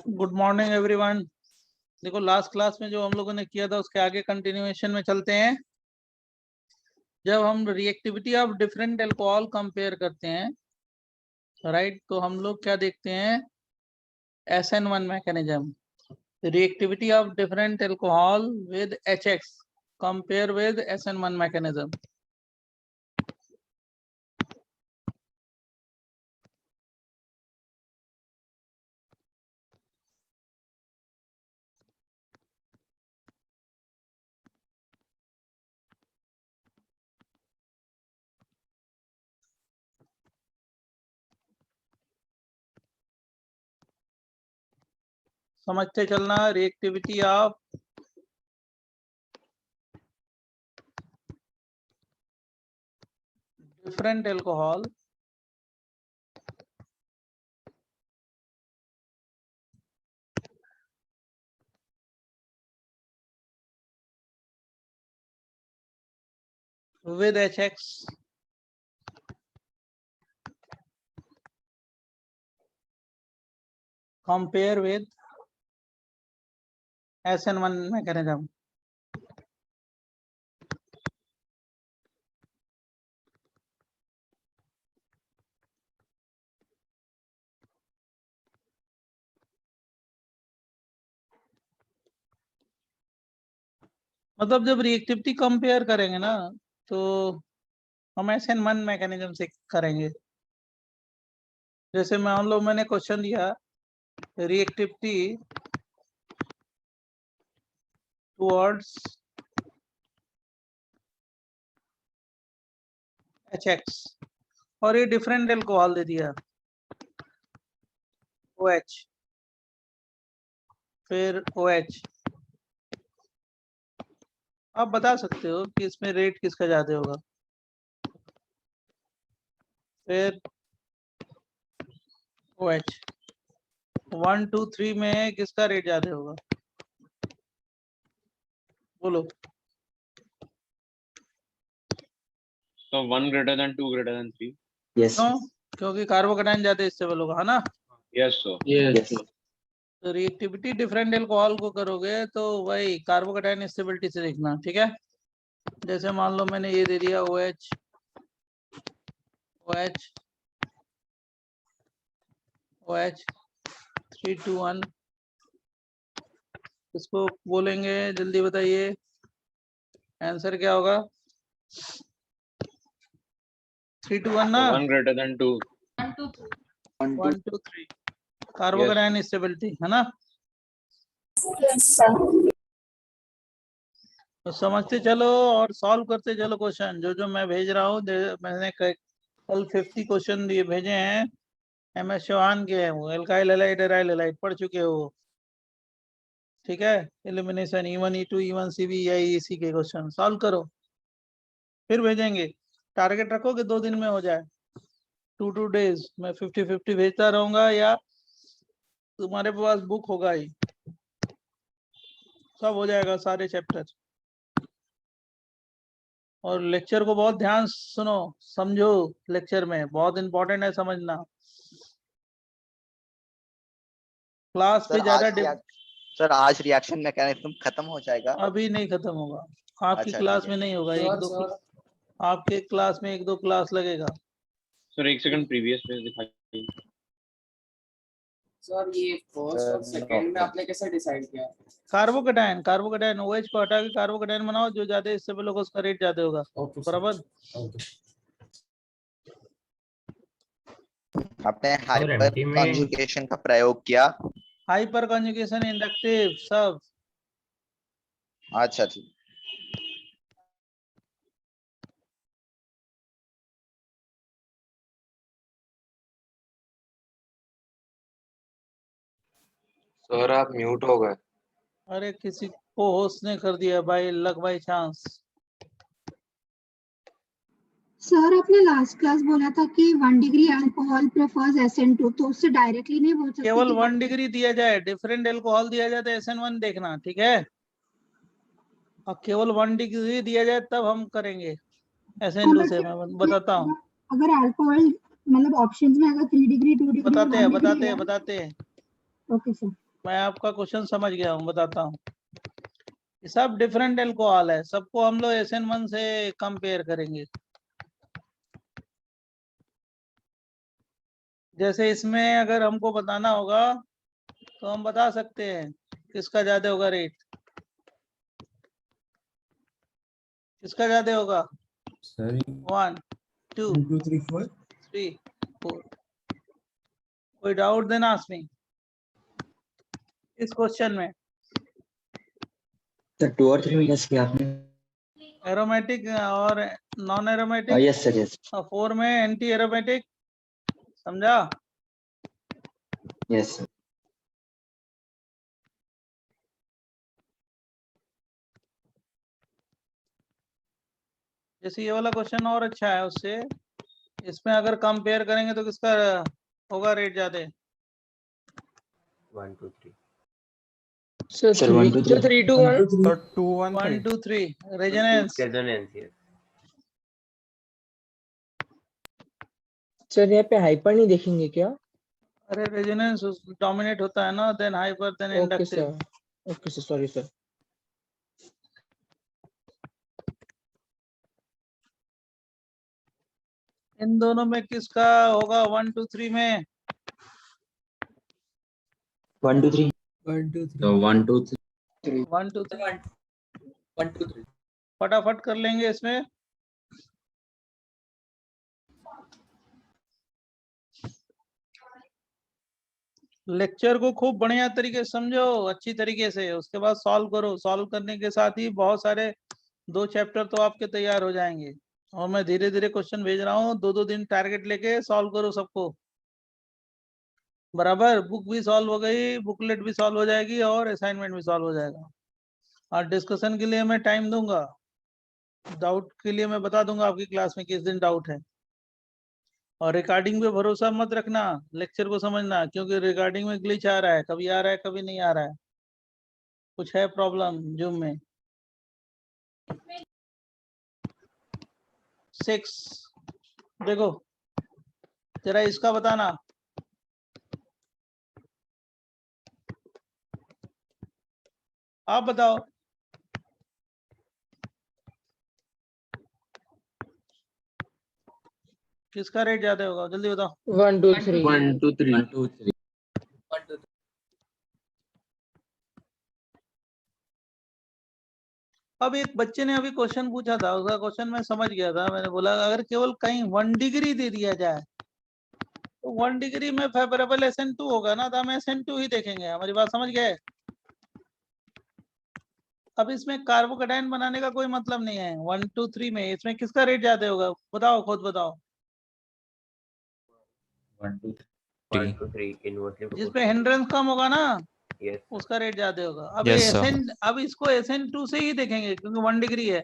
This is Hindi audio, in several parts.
Good morning everyone. देखो लास्ट क्लास में जो हम लोगों ने किया था उसके आगे कंटिन्यूएशन में चलते हैं। जब हम reactivity of different alcohol compare करते हैं राइट, तो हम लोग क्या देखते हैं, SN1 mechanism, reactivity of different alcohol with HX compare with SN1 mechanism. समझते चलना, reactivity of different alcohol with HX compare with SN1 mechanism। मतलब जब रिएक्टिविटी कंपेयर करेंगे ना तो हम SN1 मैकेनिज्म से करेंगे। जैसे मान लो मैंने क्वेश्चन दिया रिएक्टिविटी टुवर्ड्स HX और ये डिफरेंट अल्कोहल दे दिया OH फिर OH। आप बता सकते हो कि इसमें रेट किसका ज्यादा होगा। फिर OH 1 2 3 में किसका रेट ज्यादा होगा, बोलो। So 1 greater than 2 greater than 3. Yes. क्यों? क्योंकि कार्बोकेटाइन ज्यादा स्टेबल होगा, है ना। Yes, sir. Yes. तो रिएक्टिविटी डिफरेंट अल्कोहल को करोगे तो वही कार्बोकेटाइन स्टेबिलिटी से देखना, ठीक है। जैसे मान लो मैंने ये दे दिया OH OH OH 3 2 1, इसको बोलेंगे, जल्दी बताइए आंसर क्या होगा। 3 2 1 ना, 1 greater than 2. 1 2 3 कार्बोकेटाइन स्टेबिलिटी, है ना। तो समझते चलो और सॉल्व करते चलो क्वेश्चन जो जो मैं भेज रहा हूँ। मैंने कल 50 क्वेश्चन दिए भेजे हैं, MS चौहान के हैं वो, एल्काइल हैलाइड एराइल हैलाइड पढ़ चुके हो, ठीक है। Elimination E1 E2 E1 CV या EC के क्वेश्चन सॉल्व करो फिर भेजेंगे। टारगेट रखो कि 2 दिन में हो जाए, 2 days में 50-50 भेजता रहूंगा, या तुम्हारे पास बुक होगा ही, सब हो जाएगा सारे चैप्टर। और लेक्चर को बहुत ध्यान सुनो समझो, लेक्चर में बहुत इंपॉर्टेंट है समझना। क्लास पे ज्यादा सर आज रिएक्शन मैकेनिज्म खत्म हो जाएगा? अभी नहीं खत्म होगा, आपकी अच्छा, क्लास ठीक में है। नहीं होगा, एक दो आपके क्लास में 1-2 क्लास लगेगा। सर एक सेकंड प्रीवियस पेज दिखाइए। सर ये फर्स्ट और सेकंड में आपने कैसे डिसाइड किया? कार्बोकेटाइन OH को हटा के कार्बोकेटाइन बनाओ, जो ज्यादा स्टेबल होगा उसका रेट ज्यादा होगा, बराबर। आपने हाइपर कॉन्जुगेशन का प्रयोग किया? हाइपर कॉन्जुगेशन, इंडक्टिव, सब। अच्छा ठीक। सर आप म्यूट हो गए। अरे किसी को होस्ट ने कर दिया भाई, लक बाई चांस। सर आपने लास्ट क्लास बोला था कि 1 डिग्री अल्कोहल प्रेफर्स SN2, तो उससे डायरेक्टली नहीं बोल सकते। केवल 1 डिग्री दिया जाए, डिफरेंट अल्कोहल दिया जाए तो SN1 देखना, ठीक है। और केवल 1 डिग्री दिया जाए तब हम करेंगे SN2 से। मैं बताता हूँ, अगर अल्कोहल मतलब ऑप्शंस में अगर 3 डिग्री 2 डिग्री बताते हैं। Okay sir. मैं आपका क्वेश्चन समझ गया हूँ, बताता हूँ। ये सब डिफरेंट एल्कोहल है, सबको हम लोग SN1 से कंपेयर करेंगे। जैसे इसमें अगर हमको बताना होगा तो हम बता सकते हैं किसका ज्यादा होगा रेट, किसका ज्यादा होगा। सर 1 2 1 2 3 4 3 4। कोई डाउट देना आस्मी इस क्वेश्चन में। सर 2 और 3 में गेस किया आपने? एरोमेटिक और non aromatic, yes sir yes और 4 में एंटी एरोमेटिक, समझा। Yes sir. जैसे ये वाला क्वेश्चन और अच्छा है उससे, इसमें अगर कंपेयर करेंगे तो किसका होगा रेट ज्यादा। 1 2 3 sir 1 2 3 3 2 1 So 2 1 1 3. 2 3 resonance. Resonance yes sir यहाँ पे हाइपर नहीं देखेंगे क्या? अरे रेजोनेंस डोमिनेट होता है ना, then hyper, then okay inductive. Sir, okay sir, sorry sir. इन दोनों में किसका होगा 1 2 3 में? 1 2 3 1 2 3. तो 1 2 3 1 2 3 1 2 3 फटाफट कर लेंगे इसमें। लेक्चर को खूब बढ़िया तरीके से समझो, अच्छी तरीके से, उसके बाद सॉल्व करो। सॉल्व करने के साथ ही बहुत सारे 2 चैप्टर तो आपके तैयार हो जाएंगे। और मैं धीरे धीरे क्वेश्चन भेज रहा हूँ, 2 2 दिन टारगेट लेके सॉल्व करो सबको, बराबर। बुक भी सॉल्व हो गई, बुकलेट भी सॉल्व हो जाएगी और असाइनमेंट भी सॉल्व हो जाएगा। और डिस्कशन के लिए मैं टाइम दूंगा, डाउट के लिए मैं बता दूंगा आपकी क्लास में किस दिन डाउट है। और रिकॉर्डिंग पे भरोसा मत रखना, लेक्चर को समझना, क्योंकि रिकॉर्डिंग में ग्लिच आ रहा है, कभी आ रहा है कभी नहीं आ रहा है, कुछ है प्रॉब्लम जूम में। 6 देखो जरा इसका बताना। आप बताओ किसका रेट ज्यादा होगा, जल्दी बताओ। 1 2 3 1 2 3 1 2 3 1 2 3 अब एक बच्चे ने अभी क्वेश्चन पूछा था, उसका क्वेश्चन मैं समझ गया था। मैंने बोला अगर केवल कहीं 1 डिग्री दे दिया जाए तो 1 डिग्री में फेवरेबल SN2 होगा ना, तो हम SN2 ही देखेंगे। हमारी बात समझ गए। अब इसमें कार्बोकेटाइन बनाने का कोई मतलब नहीं है। 1 2 3 में इसमें किसका रेट ज्यादा होगा, बताओ, खुद बताओ। 1 2 1 2 3 इनवर्सली जिसपे हिंड्रेंस कम होगा ना yes उसका रेट ज्यादा होगा। अब Yes, ये sir. अब इसको SN2 से ही देखेंगे, क्योंकि 1 डिग्री है।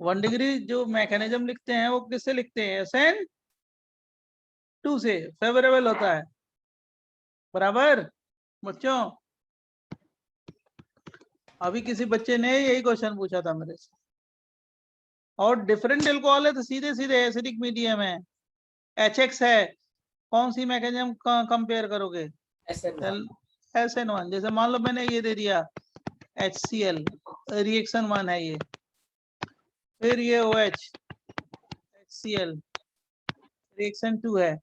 1 डिग्री जो मैकेनिज्म लिखते हैं वो किससे लिखते हैं, SN2 से फेवरेबल होता है, बराबर बच्चों। अभी किसी बच्चे ने यही क्वेश्चन पूछा था मेरे से। और डिफरेंट एल्कोहल है तो सीधे सीधे एसिडिक मीडियम है, HX है, कौन सी मैकेनिज्म कंपेयर करोगे, SN1 SN1। जैसे मान लो मैंने ये दे दिया HCl, रिएक्शन 1 है ये, फिर ये OH HCl रिएक्शन 2 है,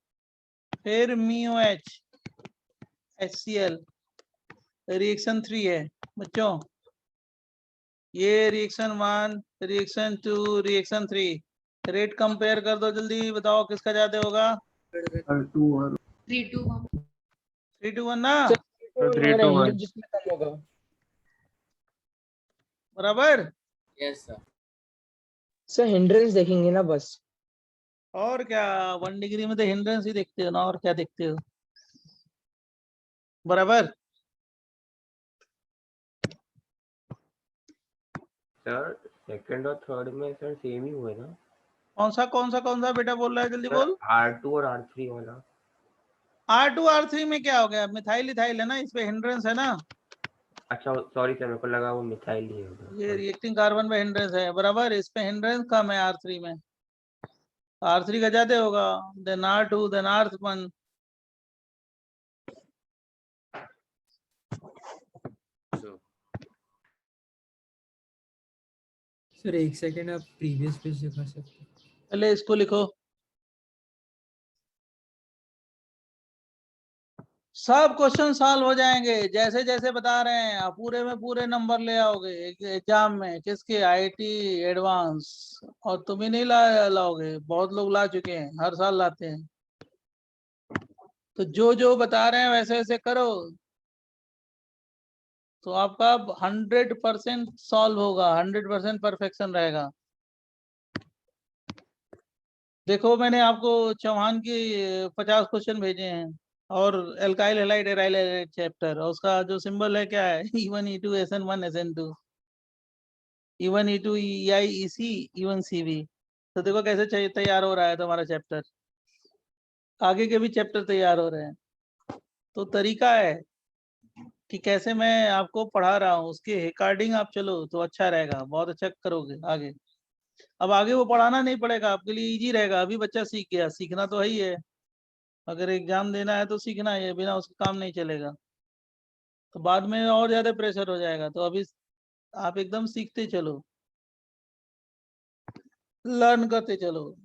फिर MiOH HCl रिएक्शन 3 है। बच्चों ये reaction 1, reaction 2, reaction 3, rate compare कर दो जल्दी, बताओ किसका ज्यादा होगा। 3 2 1 3 2 1 ना, सर 3 2 1 जिसमें कम होगा। बराबर। यस सर सर हिंड्रेंस देखेंगे ना बस। और क्या, 1 डिग्री में तो हिंड्रेंस ही देखते हो ना, और क्या देखते हो, बराबर। सर सेकंड और थर्ड में सर सेम ही हुए ना कौन सा बेटा बोल रहा है, जल्दी बोल। R2 और R3 वाला R2 R3 में क्या हो गया, मिथाइल इथाइल है ना, इस पे हिंड्रेंस है ना। अच्छा सॉरी सर मेरे को लगा वो मिथाइल ही होगा ये रिएक्टिंग कार्बन पे हिंड्रेंस है, बराबर। इस पे हिंड्रेंस कम है R3 में, R3 का ज्यादा होगा, then R2, then R1। Sir एक सेकंड आप प्रीवियस पेज दिखा सकते हैं? पहले इसको लिखो। सब क्वेश्चन सॉल्व हो जाएंगे जैसे जैसे बता रहे हैं, आप पूरे में पूरे नंबर ले आओगे एग्जाम में। किसके? IT advance. और तुम ही नहीं लाओगे, बहुत लोग ला चुके हैं, हर साल लाते हैं। तो जो जो बता रहे हैं वैसे वैसे करो, तो आपका 100% सॉल्व होगा, 100% परफेक्शन रहेगा। देखो मैंने आपको चौहान की 50 क्वेश्चन भेजे हैं, और alkyl halide aryl halide chapter, और उसका जो सिंबल है क्या है? E1 E2 SN1 SN2 E1 E2 EI EC E1 CV। तो देखो कैसे तैयार हो रहा है तुम्हारा चैप्टर, आगे के भी चैप्टर तैयार हो रहे हैं। तो तरीका है कि कैसे मैं आपको पढ़ा रहा हूँ, उसके अकॉर्डिंग आप चलो तो अच्छा रहेगा, बहुत अच्छा करोगे आगे। अब आगे वो पढ़ाना नहीं पड़ेगा, आपके लिए इजी रहेगा। अभी बच्चा सीख गया, सीखना तो है ही है, अगर एग्जाम देना है तो सीखना है, बिना उसके काम नहीं चलेगा। तो बाद में और ज्यादा प्रेशर हो जाएगा, तो अभी आप एकदम सीखते चलो, लर्न करते चलो।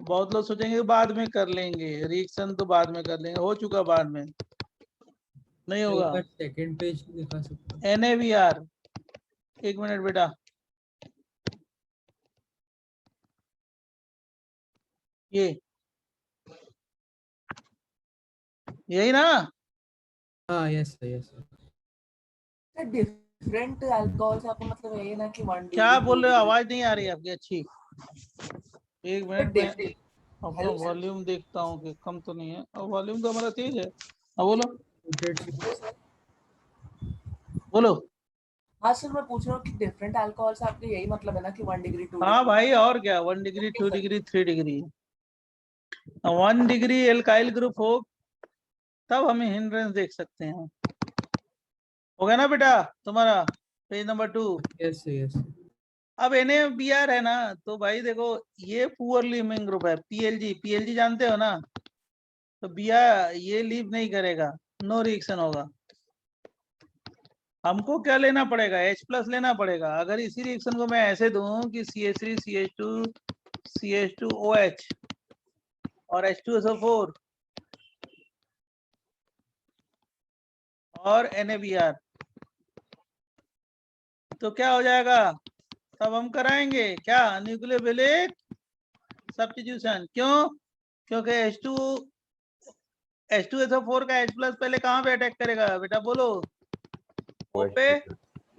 बहुत लोग सोचेंगे बाद में कर लेंगे, रिएक्शन तो बाद में कर लेंगे, हो चुका बाद में, नहीं एक होगा। बार सेकंड पेज दिखा सकते हैं? NAVR, एक मिनट बेटा, ये यही ना? हाँ yes sir yes sir. Sir different alcohols आपको मतलब ये ना कि 1 क्या डिग्री बोल रहे हो? आवाज नहीं आ रही आपकी अच्छी। एक मिनट में डिफरेंट अपना हेलो सर वॉल्यूम देखता हूँ कि कम तो नहीं है, और वॉल्यूम तो हमारा तेज है। हाँ बोलो सर। बोलो। हाँ सर मैं पूछ रहा हूँ कि डिफरेंट अल्कोहल्स आपके यही मतलब है ना कि 1 डिग्री 2 हाँ डिग्री? भाई, और क्या, 1 degree 2 degree 3 degree. 1 degree alkyl group हो तब हम हिंड्रेंस देख सकते हैं। हो गया ना बेटा तुम्हारा, page number 2। Yes sir yes sir. अब NABR है ना, तो भाई देखो ये पुअर लीविंग ग्रुप है। PLG जानते हो ना? तो बिया ये लीव नहीं करेगा, नो रिएक्शन होगा। हमको क्या लेना पड़ेगा? H+ लेना पड़ेगा। अगर इसी रिएक्शन को मैं ऐसे दूं कि CH3 CH2 CH2OH और H2SO4 और NABR, तो क्या हो जाएगा? तब हम कराएंगे क्या? Nucleophilic substitution. क्यों? क्योंकि H2SO4 का H+ पहले कहाँ पे अटैक करेगा बेटा? बोलो। O पे।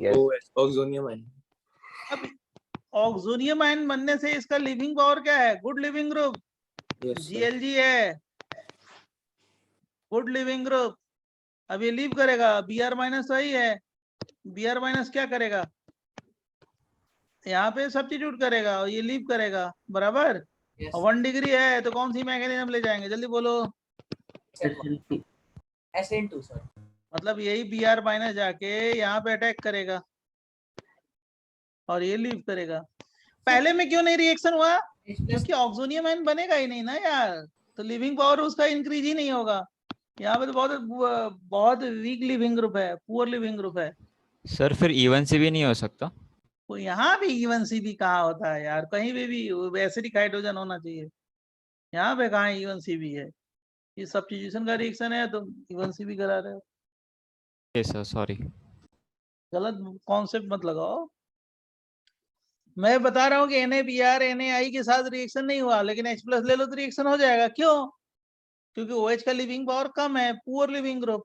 Yes oxonium ion. अब ऑक्सोनियम आयन बनने से इसका लिविंग पावर क्या है? Good leaving group. GLG है, गुड लिविंग ग्रुप। अब ये लीव करेगा, Br- वही है। Br- क्या करेगा? यहाँ पे सब्स्टिट्यूट करेगा और ये लीव करेगा, बराबर। यस 1 डिग्री है तो कौन सी मैकेनिज्म ले जाएंगे? जल्दी बोलो। SN2 sir. मतलब यही Br- जाके यहाँ पे अटैक करेगा और ये लीव करेगा। पहले में क्यों नहीं रिएक्शन हुआ? क्योंकि ऑक्सोनियम आयन बनेगा ही नहीं ना यार, तो लिविंग पावर उसका इंक्रीज ही नहीं होगा। यहाँ पे तो बहुत वीक लिविंग ग्रुप है, पुअर लिविंग ग्रुप है। सर फिर E1 से भी नहीं हो सकता? तो यहाँ भी E1 CB कहाँ होता है यार? कहीं भी एसिडिक हाइड्रोजन होना चाहिए, यहाँ पे कहाँ E1 CB है? ये सब्स्टिट्यूशन का रिएक्शन है, तो E1 CB करा रहे हो। Yes sir sorry. गलत कॉन्सेप्ट मत लगाओ। मैं बता रहा हूँ कि NABR NAI के साथ रिएक्शन नहीं हुआ, लेकिन H+ ले लो तो रिएक्शन हो जाएगा। क्यों? क्योंकि OH का लिविंग पावर कम है, पुअर लिविंग ग्रुप,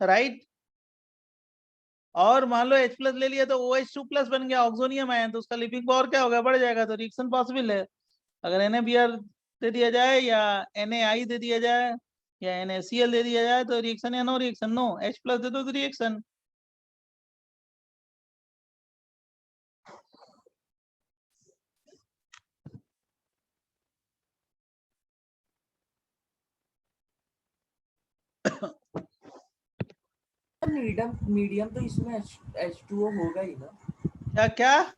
राइट। और मान लो H+ ले लिया तो OH2+ बन गया, ऑक्सोनियम आयन, तो उसका लिविंग पावर क्या होगा? बढ़ जाएगा, तो रिएक्शन पॉसिबल है। अगर NABR दे दिया जाए या NAI दे दिया जाए या NaCl दे दिया जाए तो रिएक्शन या नो रिएक्शन? नो। H+ दे दो तो रिएक्शन। मीडियम तो इसमें H2O होगा ही ना? क्या क्या?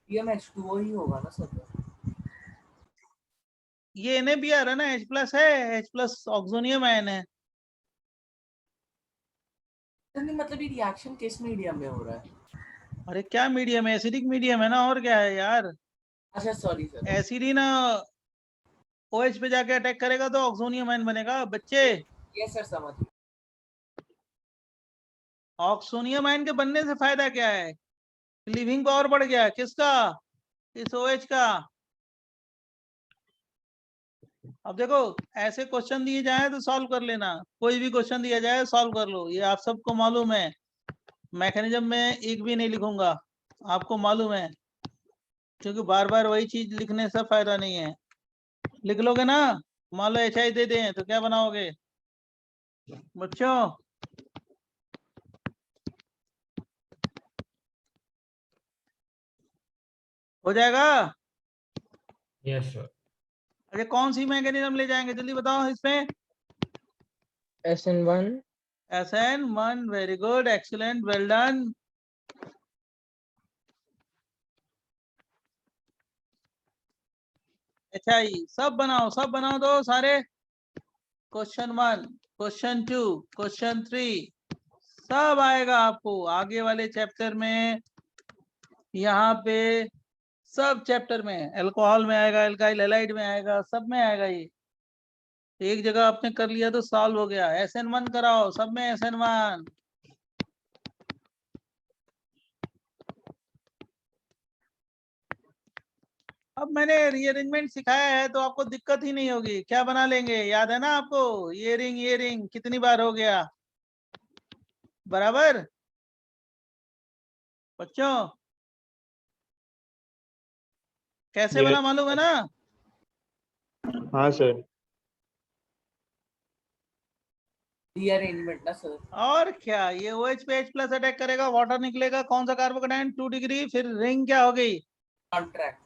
ये H2O ही होगा ना सर? ये NABR है ना, H+ है, H+ ऑक्सोनियम आयन है। नहीं मतलब ये रिएक्शन किस मीडियम में हो रहा है? अरे क्या मीडियम है, एसिडिक मीडियम है ना, और क्या है यार। अच्छा सॉरी सर। एसिड ही ना OH पे जाके अटैक करेगा तो ऑक्सोनियम आयन बनेगा बच्चे। यस सर समझ गए। ऑक्सोनियम आयन के बनने से फायदा क्या है, लिविंग पावर बढ़ गया किसका, इस OH का। अब देखो ऐसे क्वेश्चन दिए जाए तो सॉल्व कर लेना, कोई भी क्वेश्चन दिया जाए सॉल्व कर लो, ये आप सबको मालूम है। मैकेनिज्म में एक भी नहीं लिखूंगा, आपको मालूम है, क्योंकि बार बार वही चीज लिखने से फायदा नहीं है। लिख लोगे ना, मान लो HI दे दें तो क्या बनाओगे बच्चों। हो जाएगा। Yes sir. अच्छा कौन सी मैकेनिज्म ले जाएंगे जल्दी बताओ इसमें। SN1 SN1 very good excellent well done. HI सब बनाओ दो सारे। क्वेश्चन 1 क्वेश्चन 2 क्वेश्चन 3 सब आएगा आपको आगे वाले चैप्टर में, यहाँ पे सब चैप्टर में, अल्कोहल में आएगा, एल्काइल हैलाइड में आएगा, सब में आएगा। ये एक जगह आपने कर लिया तो सॉल्व हो गया। SN1 कराओ सब में, SN1। अब मैंने रीअरेंजमेंट सिखाया है तो आपको दिक्कत ही नहीं होगी, क्या बना लेंगे, याद है ना आपको, ये रिंग कितनी बार हो गया बराबर बच्चों, कैसे Yes. बना मालूम है ना। हाँ सर। रीअरेंजमेंट ना सर। और क्या, ये OH पे H+ अटैक करेगा, वाटर निकलेगा, कौन सा कार्बोकेटाइन 2 डिग्री, फिर रिंग क्या हो गई, कॉन्ट्रैक्ट।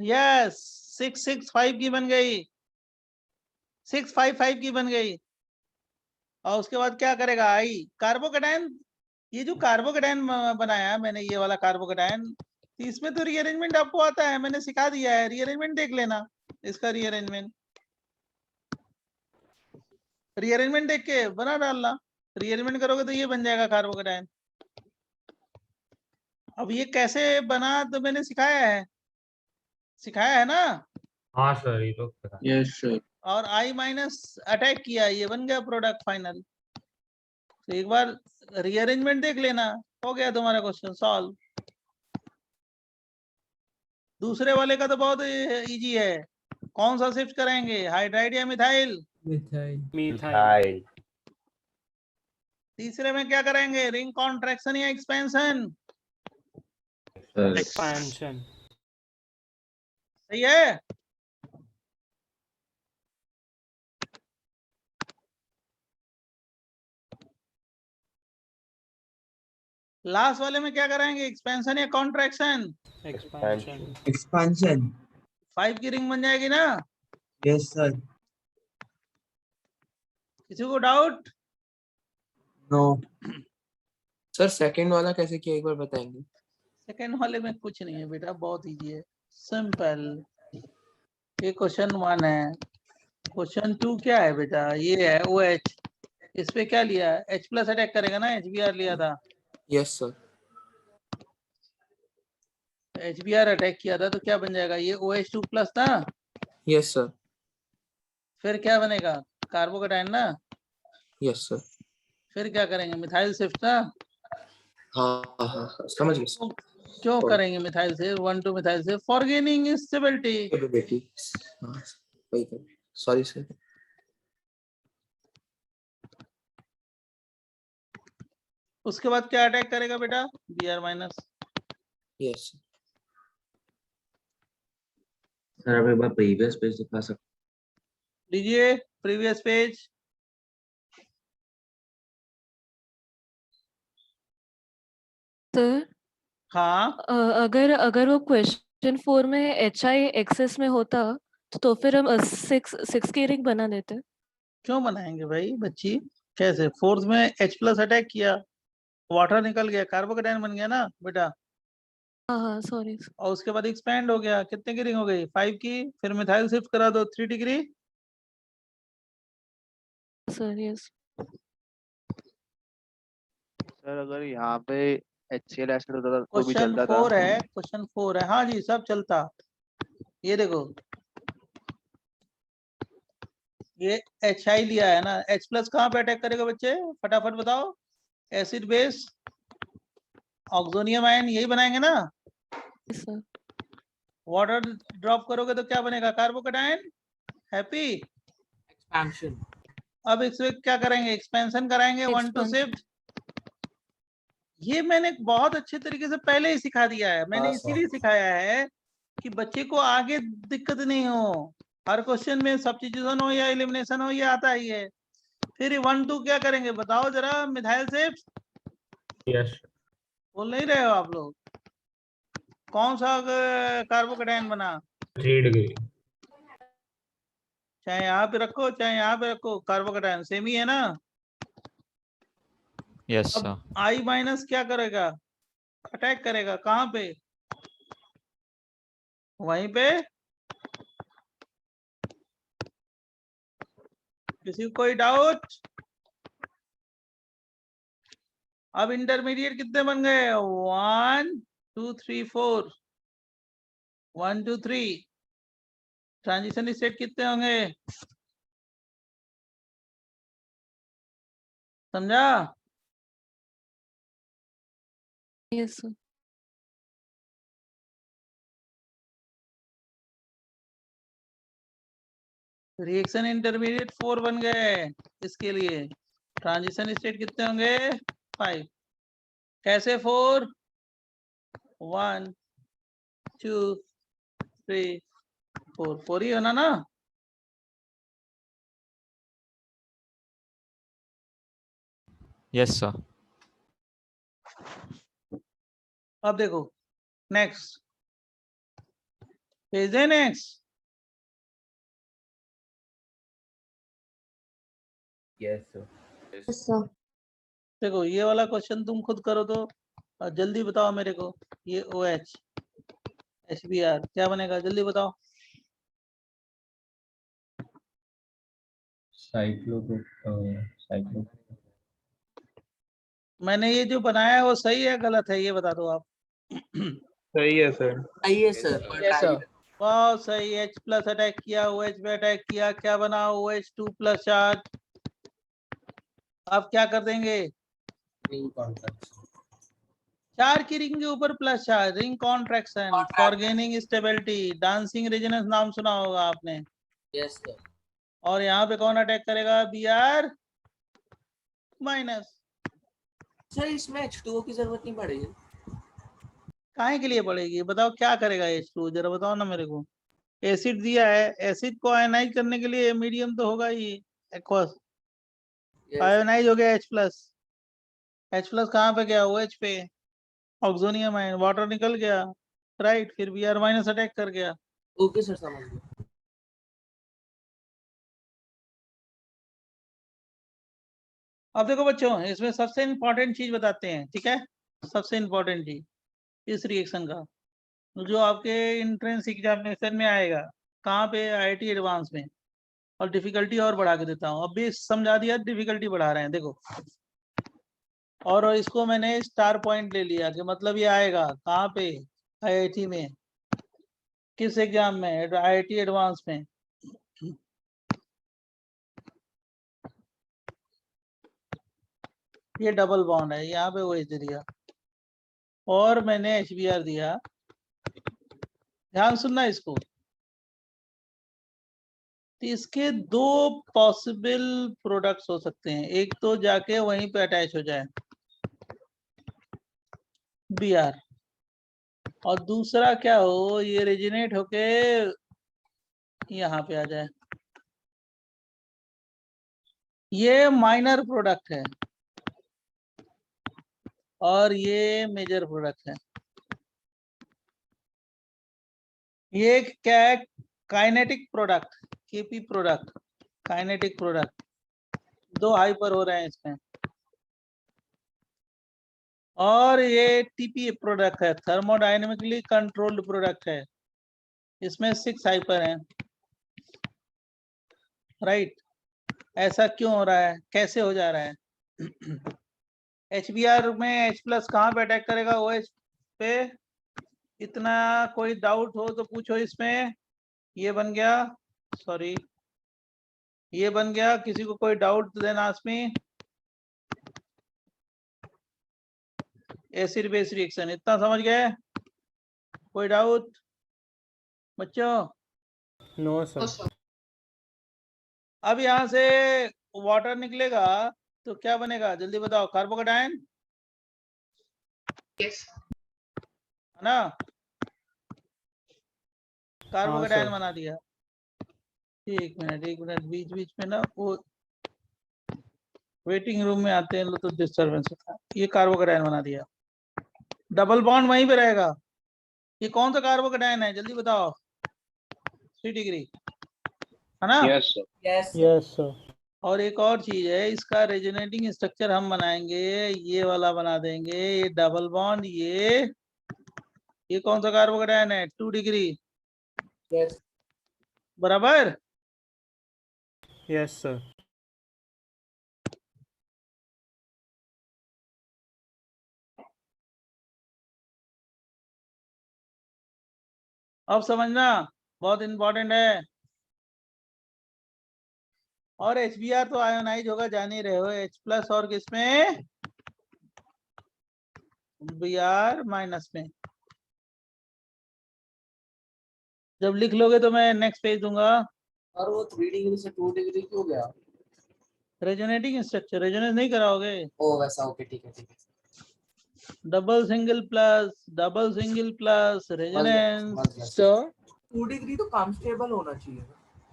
यस 665 की बन गई, 655 की बन गई। और उसके बाद क्या करेगा, आई कार्बोकेटाइन, ये जो कार्बोकेटाइन बनाया मैंने, ये वाला कार्बोकेटाइन, इसमें तो रीअरेंजमेंट आपको आता है, मैंने सिखा दिया है, रीअरेंजमेंट देख लेना इसका, रीअरेंजमेंट देख के बना डालना, रीअरेंजमेंट करोगे तो ये बन जाएगा कार्बोकेटाइन। अब ये कैसे बना तो मैंने सिखाया है ना। हाँ सर, ये तो पता है। Yes, sir. और I- अटैक किया, ये बन गया प्रोडक्ट फाइनल। तो एक बार रीअरेंजमेंट देख लेना, हो गया तुम्हारा क्वेश्चन सॉल्व। दूसरे वाले का तो बहुत इजी है, कौन सा शिफ्ट कराएंगे, हाइड्राइड या मिथाइल। मिथाइल। मिथाइल। तीसरे में क्या कराएंगे, रिंग कॉन्ट्रैक्शन या एक्सपेंशन। Sir. Expansion. सही है। लास्ट वाले में क्या कराएंगे, एक्सपेंशन या कॉन्ट्रैक्शन। Expansion. Expansion. 5 की रिंग बन जाएगी ना। Yes, sir. किसी को डाउट। No. सर सेकंड वाला कैसे किया एक बार बताएंगे। सेकेंड वाले में कुछ नहीं है बेटा, बहुत इजी है, सिंपल। ये क्वेश्चन 1 है। क्वेश्चन 2 क्या है बेटा, ये है OH, इस पे क्या लिया, H+ अटैक करेगा ना, HBr लिया था, यस सर। HBr अटैक किया था तो क्या बन जाएगा, ये OH2+ था, यस सर। फिर क्या बनेगा, कार्बोकेटाइन ना, यस सर। फिर क्या करेंगे, मिथाइल शिफ्ट ना। हाँ हाँ हाँ, समझ गए तो क्यों करेंगे मिथाइल से 1,2 मिथाइल से, फॉर गेनिंग स्टेबिलिटी। बेटी। हाँ वही कर, सॉरी सर। उसके बाद क्या अटैक करेगा बेटा, Br-। यस सर आप एक बार प्रीवियस पेज दिखा सकते लीजिए प्रीवियस पेज। सर हाँ अगर अगर वो क्वेश्चन 4 में HI एक्सेस में होता तो फिर हम 6 की रिंग बना देते। क्यों बनाएंगे भाई बच्ची, कैसे, फोर्थ में H+ अटैक किया, वाटर निकल गया, कार्बोकेटाइन बन गया ना बेटा, हाँ हाँ सॉरी और उसके बाद एक्सपेंड हो गया, कितने की रिंग हो गई, 5 की, फिर मिथाइल शिफ्ट करा दो 3 डिग्री। सर। यस सर अगर यहाँ पे HCl एसिड होता था तो भी क्वेश्चन चलता था। 4 है, क्वेश्चन 4 है, हाँ जी सब चलता। ये देखो ये HI लिया है ना, H प्लस कहाँ पे अटैक करेगा बच्चे, फटाफट बताओ। एसिड बेस ऑक्सोनियम आयन यही बनाएंगे ना। सर वाटर ड्रॉप करोगे तो क्या बनेगा, कार्बोकेटायन। हैप्पी। एक्सपेंशन। अब इसमें क्या करेंगे, एक्सपेंशन कराएंगे 1 to Expansion. 6। ये मैंने बहुत अच्छे तरीके से पहले ही सिखा दिया है, मैंने इसीलिए सिखाया है कि बच्चे को आगे दिक्कत नहीं हो, हर क्वेश्चन में सब्स्टिट्यूशन हो या एलिमिनेशन हो, ये आता ही है। फिर 1 2 क्या करेंगे बताओ जरा, मिथाइल से यस बोल नहीं रहे हो आप लोग। कौन सा कार्बोकेटायन बना, 3 डिग्री। चाहे यहाँ पे रखो चाहे यहाँ पे रखो, कार्बोकेटायन सेम ही है ना। यस अब सर। I माइनस क्या करेगा, अटैक करेगा कहाँ पे, वहीं पे। किसी को कोई डाउट। अब इंटरमीडिएट कितने बन गए, 1 2 3 4, 1 2 3। ट्रांजिशन स्टेट कितने होंगे, समझा। Yes, sir. रिएक्शन इंटरमीडिएट 4 बन गए, इसके लिए ट्रांजिशन स्टेट कितने होंगे 5। कैसे 4, 1 2 3 4, 4 ही होना ना। Yes sir. अब देखो नेक्स्ट पेज है, नेक्स्ट यस सर। देखो ये वाला क्वेश्चन तुम खुद करो तो, और जल्दी बताओ मेरे को। ये OH HBr क्या बनेगा, जल्दी बताओ। साइक्लो मैंने ये जो बनाया है वो सही है गलत है, ये बता दो आप। सही है सर। सही है सर। Yes, sir. बहुत सही, H प्लस अटैक किया, OH पे अटैक किया, क्या बना OH2 प्लस चार्ज। अब क्या कर देंगे, रिंग कॉन्ट्रैक्ट। 4 की रिंग के ऊपर plus charge, ring contraction for gaining stability, dancing resonance नाम सुना होगा आपने। Yes sir. और यहाँ पे कौन अटैक करेगा, Br माइनस। सर इसमें H2O की जरूरत नहीं पड़ेगी। काहे के लिए पड़ेगी बताओ, क्या करेगा H2, जरा बताओ ना मेरे को। एसिड दिया है, एसिड को आयनाइज करने के लिए मीडियम तो होगा ही, एक्वस। आयोनाइज हो गया H प्लस कहाँ पे गया, OH पे, ऑक्सोनियम आयन, वाटर निकल गया, राइट। फिर Br माइनस अटैक कर गया। ओके सर समझ गया। अब देखो बच्चों, इसमें सबसे इंपॉर्टेंट चीज बताते हैं, ठीक है। सबसे इंपॉर्टेंट चीज इस रिएक्शन का, जो आपके एंट्रेंस एग्जामिनेशन में आएगा, कहाँ पे, IIT एडवांस में। और डिफिकल्टी और बढ़ा के देता हूँ, अब भी समझा दिया, डिफिकल्टी बढ़ा रहे हैं देखो। और इसको मैंने स्टार पॉइंट ले लिया कि मतलब ये आएगा कहाँ पे, IIT में, किस एग्जाम में, IIT एडवांस में। ये डबल बॉन्ड है, यहाँ पे OH दे दिया और मैंने HBr दिया। ध्यान सुनना इसको, तो इसके 2 पॉसिबल प्रोडक्ट्स हो सकते हैं, एक तो जाके वहीं पे अटैच हो जाए Br, और दूसरा क्या हो, ये रेजिनेट होके यहाँ पे आ जाए। ये माइनर प्रोडक्ट है और ये मेजर प्रोडक्ट है। ये क्या है, kinetic product, KP product, kinetic product. 2 hyper हो रहे हैं इसमें। और ये TP प्रोडक्ट है, थर्मोडायनेमिकली कंट्रोल्ड प्रोडक्ट है, इसमें 6 हाइपर हैं, राइट। ऐसा क्यों हो रहा है, कैसे हो जा रहा है HBr में H प्लस कहाँ पे अटैक करेगा? OH पे। इतना कोई डाउट हो तो पूछो इसमें। ये बन गया, सॉरी ये बन गया। किसी को कोई doubt then ask me. Acid base reaction इतना समझ गए? कोई डाउट बच्चों? No sir. अब यहाँ से वाटर निकलेगा तो क्या बनेगा जल्दी बताओ? कार्बोकेटायन है ना? कार्बोकेटायन बना दिया। एक मिनट बीच बीच में ना वो वेटिंग रूम में आते हैं लोग तो डिस्टरबेंस होता है। ये कार्बोकेटायन बना दिया, डबल बॉन्ड वहीं पे रहेगा। ये कौन सा कार्बोकेटायन है जल्दी बताओ? 3 डिग्री है ना? Yes, sir. Yes yes sir. और एक और चीज है, इसका रेजोनेटिंग स्ट्रक्चर हम बनाएंगे, ये वाला बना देंगे। ये डबल बॉन्ड, ये कौन सा कार्बोकेटायन है? 2 डिग्री यस बराबर। Yes sir. अब समझना बहुत इंपॉर्टेंट है। और HBr तो आयोनाइज होगा, जान ही रहे हो। H प्लस और किसमें? Br माइनस में। जब लिख लोगे तो मैं नेक्स्ट पेज दूंगा। और वो 3 डिग्री से 2 डिग्री क्यों गया? रेजोनेटिंग स्ट्रक्चर, रेजोनेंस नहीं कराओगे? ओ वैसा, ओके ठीक है double single plus resonance. Sir 2 degree तो कम स्टेबल होना चाहिए।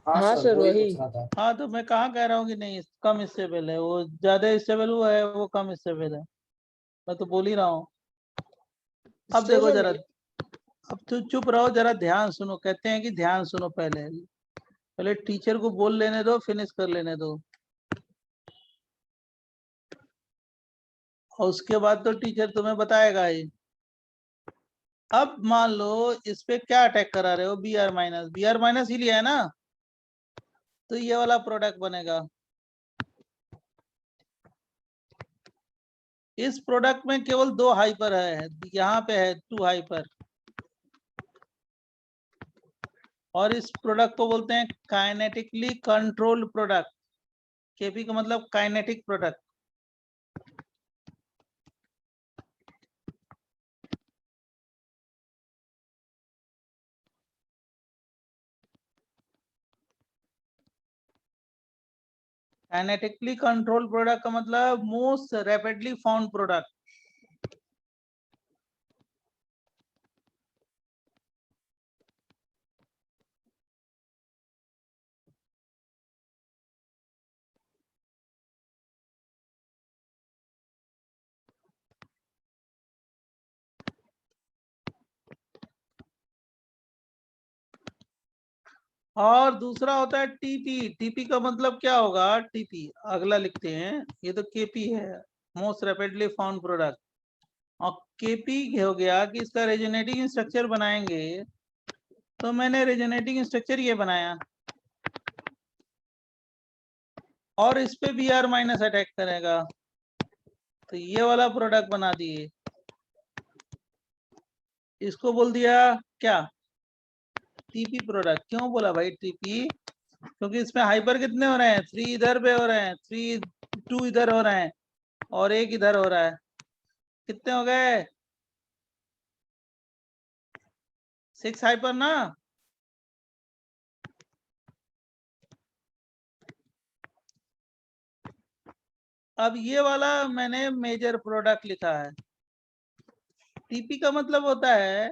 हाँ सर वही। हाँ तो मैं कहाँ कह रहा हूँ कि नहीं कम स्टेबल है, वो ज्यादा स्टेबल हुआ है, वो कम स्टेबल है। मैं तो बोल ही रहा हूँ। अब देखो सर, जरा, अब तो चुप रहो, जरा ध्यान सुनो। कहते हैं कि ध्यान सुनो, पहले टीचर को बोल लेने दो, फिनिश कर लेने दो, और उसके बाद तो टीचर तुम्हें बताएगा ही। अब मान लो इस पे क्या अटैक करा रहे हो? Br माइनस ही लिया है ना, तो ये वाला प्रोडक्ट बनेगा। इस प्रोडक्ट में केवल 2 हाइपर है, यहाँ पे है 2 हाइपर, और इस प्रोडक्ट को बोलते हैं काइनेटिकली कंट्रोल्ड प्रोडक्ट। केपी का मतलब kinetic product. Kinetically control product का मतलब मोस्ट रैपिडली फाउंड प्रोडक्ट। और दूसरा होता है टीपी। टीपी का मतलब क्या होगा? टीपी अगला लिखते हैं, ये तो केपी है, मोस्ट रैपिडली फाउंड प्रोडक्ट। और केपी हो गया कि इसका रेजोनेटिंग स्ट्रक्चर बनाएंगे, तो मैंने रेजोनेटिंग स्ट्रक्चर ये बनाया, और इस पे Br माइनस अटैक करेगा, तो ये वाला प्रोडक्ट बना दिए। इसको बोल दिया क्या? TP product. क्यों बोला भाई टीपी? क्योंकि इसमें हाइपर कितने हो रहे हैं? 3 इधर पे हो रहे हैं, 2 इधर हो रहे हैं, और 1 इधर हो रहा है। कितने हो गए? 6 हाइपर ना। अब ये वाला मैंने मेजर प्रोडक्ट लिखा है। टीपी का मतलब होता है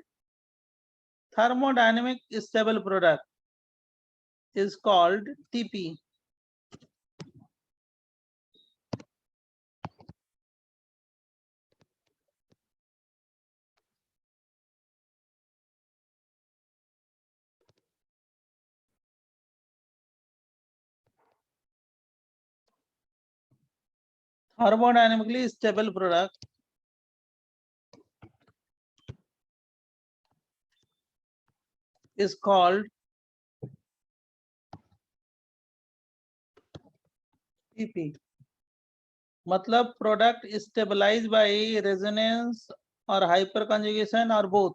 thermodynamic stable product is called TP. thermodynamically stable product is called TP, मतलब प्रोडक्ट स्टेबलाइज बाय रेजोनेंस और हाइपर कंजुगेशन और बोथ।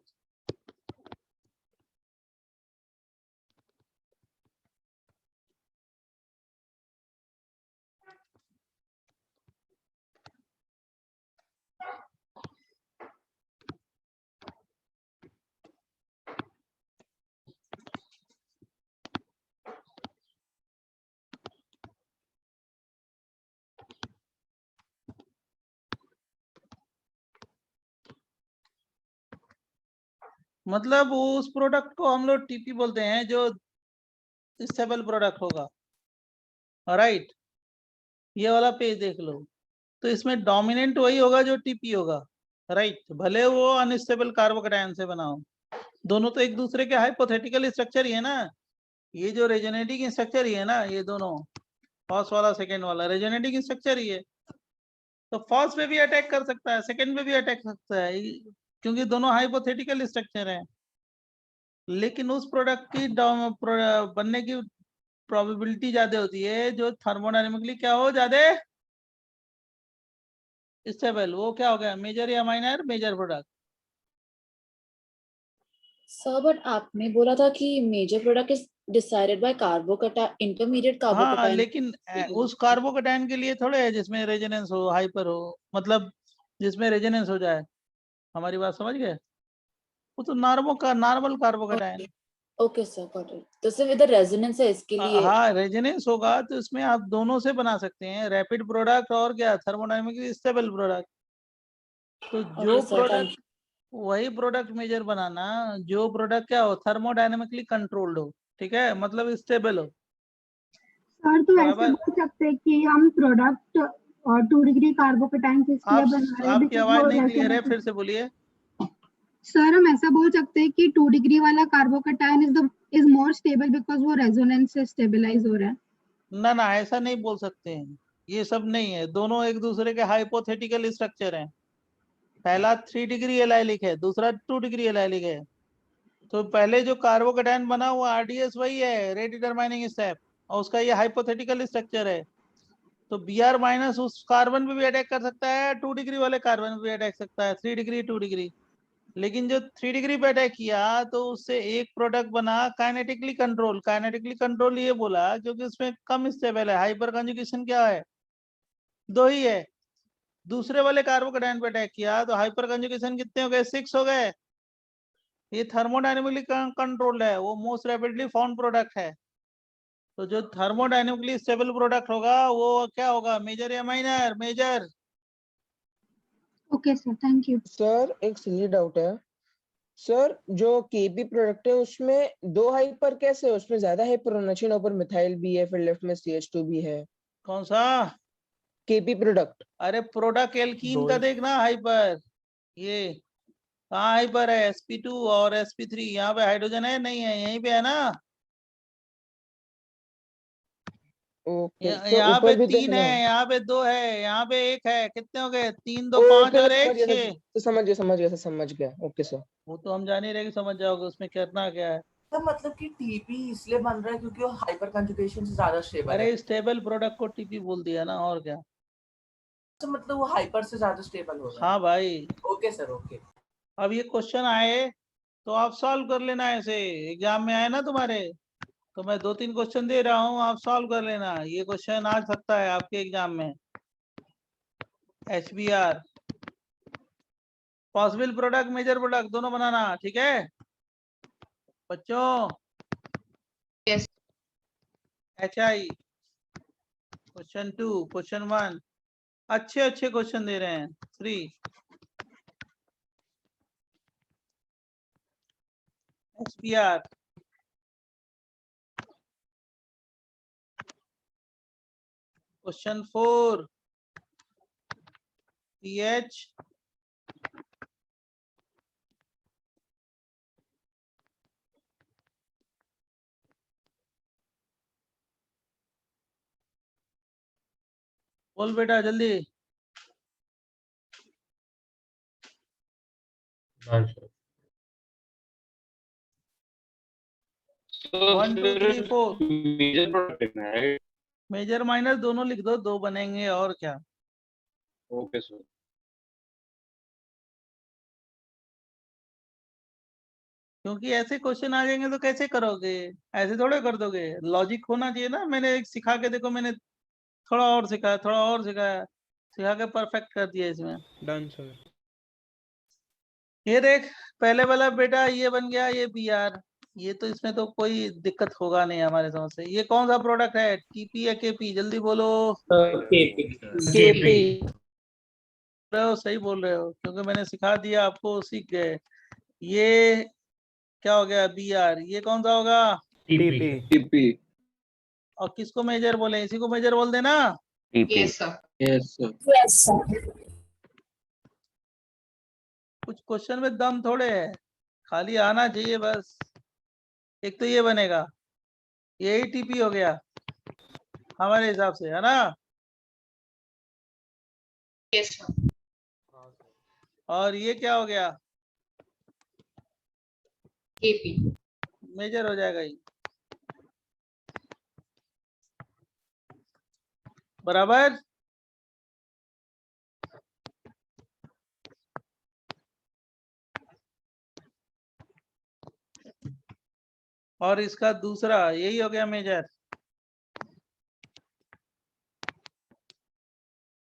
मतलब उस प्रोडक्ट को हम लोग टीपी बोलते हैं जो स्टेबल प्रोडक्ट होगा, राइट। ये वाला पेज देख लो, तो इसमें डोमिनेंट वही होगा जो टीपी होगा, राइट। भले वो अनस्टेबल कार्बोकैटायन से बना हो, दोनों तो एक दूसरे के हाइपोथेटिकल स्ट्रक्चर ही है ना। ये जो रेजोनेटिंग स्ट्रक्चर ही है ना, ये दोनों फर्स्ट वाला सेकंड वाला रेजोनेटिंग स्ट्रक्चर ही है। तो फर्स्ट पे भी अटैक कर सकता है, सेकंड पे भी अटैक कर सकता है, क्योंकि दोनों हाइपोथेटिकल स्ट्रक्चर हैं। लेकिन उस प्रोडक्ट की बनने की प्रोबेबिलिटी ज्यादा होती है जो थर्मोडायनेमिकली क्या हो, ज्यादा स्टेबल। वो क्या हो गया, मेजर या minor? Major product. Sir but आपने बोला था कि major product is decided by carbocation, intermediate हाँ, कार्बोकैटायन। लेकिन उस कार्बोकैटायन के लिए थोड़े है जिसमें रेजोनेंस हो, हाइपर हो, मतलब जिसमें रेजोनेंस हो जाए। हमारी बात समझ गए? वो तो normal carbocation. Okay sir, got it. तो सिर्फ इधर रेजोनेंस है इसके लिए। हाँ, रेजोनेंस होगा तो इसमें आप दोनों से बना सकते हैं, रैपिड प्रोडक्ट और क्या, थर्मोडायनेमिकली स्टेबल प्रोडक्ट। तो जो ओके सर, थैंक प्रोडक्ट, वही प्रोडक्ट मेजर बनाना जो प्रोडक्ट क्या हो, थर्मोडायनेमिकली कंट्रोल्ड हो, ठीक है, मतलब स्टेबल हो। सर तो ऐसे बराबर। बोल सकते हैं कि हम प्रोडक्ट और 2 डिग्री कार्बोकैटायन किस लिए बना रहे हैं, आपकी बिकॉज आवाज वो नहीं क्लियर है, रेजोनेंस। फिर से बोलिए। सर हम ऐसा बोल सकते हैं कि 2 डिग्री वाला carbocation is more stable because वो रेजोनेंस से स्टेबलाइज हो रहा है। ना ना, ऐसा नहीं बोल सकते हैं, ये सब नहीं है। दोनों एक दूसरे के हाइपोथेटिकल स्ट्रक्चर हैं। पहला 3 डिग्री एलाइलिक है, दूसरा 2 डिग्री एलाइलिक है। तो पहले जो कार्बोकैटायन बना हुआ आरडीएस वही है, रेट डिटरमाइनिंग स्टेप, और उसका ये हाइपोथेटिकल स्ट्रक्चर है। तो Br माइनस उस कार्बन पे भी अटैक कर सकता है, 2 डिग्री वाले कार्बन पे भी अटैक सकता है, 3 डिग्री 2 डिग्री। लेकिन जो 3 डिग्री पे अटैक किया तो उससे एक प्रोडक्ट बना काइनेटिकली कंट्रोल। काइनेटिकली कंट्रोल ये बोला क्योंकि उसमें कम स्टेबल है, हाइपर कंजुगेशन क्या है, 2 ही है। दूसरे वाले कार्बोकैटायन पे अटैक किया तो हाइपर कंजुगेशन कितने हो गए, 6 हो गए। ये थर्मोडायनेमिकली कंट्रोल्ड है, वो मोस्ट रैपिडली फाउंड प्रोडक्ट है। तो जो थर्मोडायनेमिकली स्टेबल प्रोडक्ट होगा वो क्या होगा, मेजर या minor? Major. Okay sir, thank you. Sir एक सिली डाउट है सर, जो केपी प्रोडक्ट है उसमें 2 हाइपर कैसे है? उसमें ज्यादा हाइपर होना चाहिए ना, ऊपर मिथाइल भी है, फिर लेफ्ट में CH2 भी है। कौन सा? KP product. अरे प्रोडक्ट एल्कीन दो का ही। देखना हाइपर। ये कहाँ हाइपर है, sp2 और sp3। यहाँ पे हाइड्रोजन है नहीं है, यहीं पे है ना। ओके, तो यहाँ पे ऊपर भी तो 3 है है, ना? यहाँ पे 2 है, यहाँ पे 1 है। कितने हो गए, 3 2 5 ओके और समझ 1 गया 6। सर, समझ गया ओके सर। वो तो हम जान ही रहे कि समझ जाओगे, उसमें करना क्या है। तो मतलब कि टीपी इसलिए बन रहा है क्योंकि वो हाइपर कंजुगेशन से ज्यादा स्टेबल है। अरे स्टेबल प्रोडक्ट को टीपी बोल दिया ना, और क्या। तो मतलब वो हाइपर से ज्यादा स्टेबल हो रहा है। हाँ भाई। Okay sir, okay. अब ये क्वेश्चन आए तो आप सॉल्व कर लेना, ऐसे एग्जाम में आए ना तुम्हारे, तो मैं 2-3 क्वेश्चन दे रहा हूँ, आप सॉल्व कर लेना। ये क्वेश्चन आ सकता है आपके एग्जाम में। HBr, possible product major product दोनों बनाना, ठीक है बच्चों? यस। HI, क्वेश्चन 2, क्वेश्चन 1, अच्छे अच्छे क्वेश्चन दे रहे हैं। 3, HBr, क्वेश्चन 4, CH, बोल बेटा जल्दी। So 1 2 3 फिर 4, मेजर प्रोडक्ट लिखना है, right? मेजर माइनर दोनों लिख दो, 2 बनेंगे और क्या। Okay, sir. क्योंकि ऐसे क्वेश्चन आ जाएंगे तो कैसे करोगे, ऐसे थोड़े कर दोगे, लॉजिक होना चाहिए ना। मैंने एक सिखा के देखो, मैंने थोड़ा और सिखाया, थोड़ा और सिखाया, सिखा के परफेक्ट कर दिया इसमें। Done sir. ये देख, पहले वाला बेटा ये बन गया, ये बी आर, ये तो इसमें तो कोई दिक्कत होगा नहीं हमारे समझ से। ये कौन सा प्रोडक्ट है, टीपी या केपी, जल्दी बोलो। केपी। सही बोल रहे हो, क्योंकि मैंने सिखा दिया आपको, सीख गए। ये क्या हो गया, बी आर। ये कौन सा होगा, टीपी। और किसको मेजर बोले, इसी को मेजर बोल देना। Yes, sir. कुछ क्वेश्चन में दम थोड़े है, खाली आना चाहिए बस। एक तो ये बनेगा, यही टीपी हो गया हमारे हिसाब से, है ना। Yes, sir. और ये क्या हो गया, KP. मेजर हो जाएगा ये, बराबर। और इसका दूसरा यही हो गया मेजर।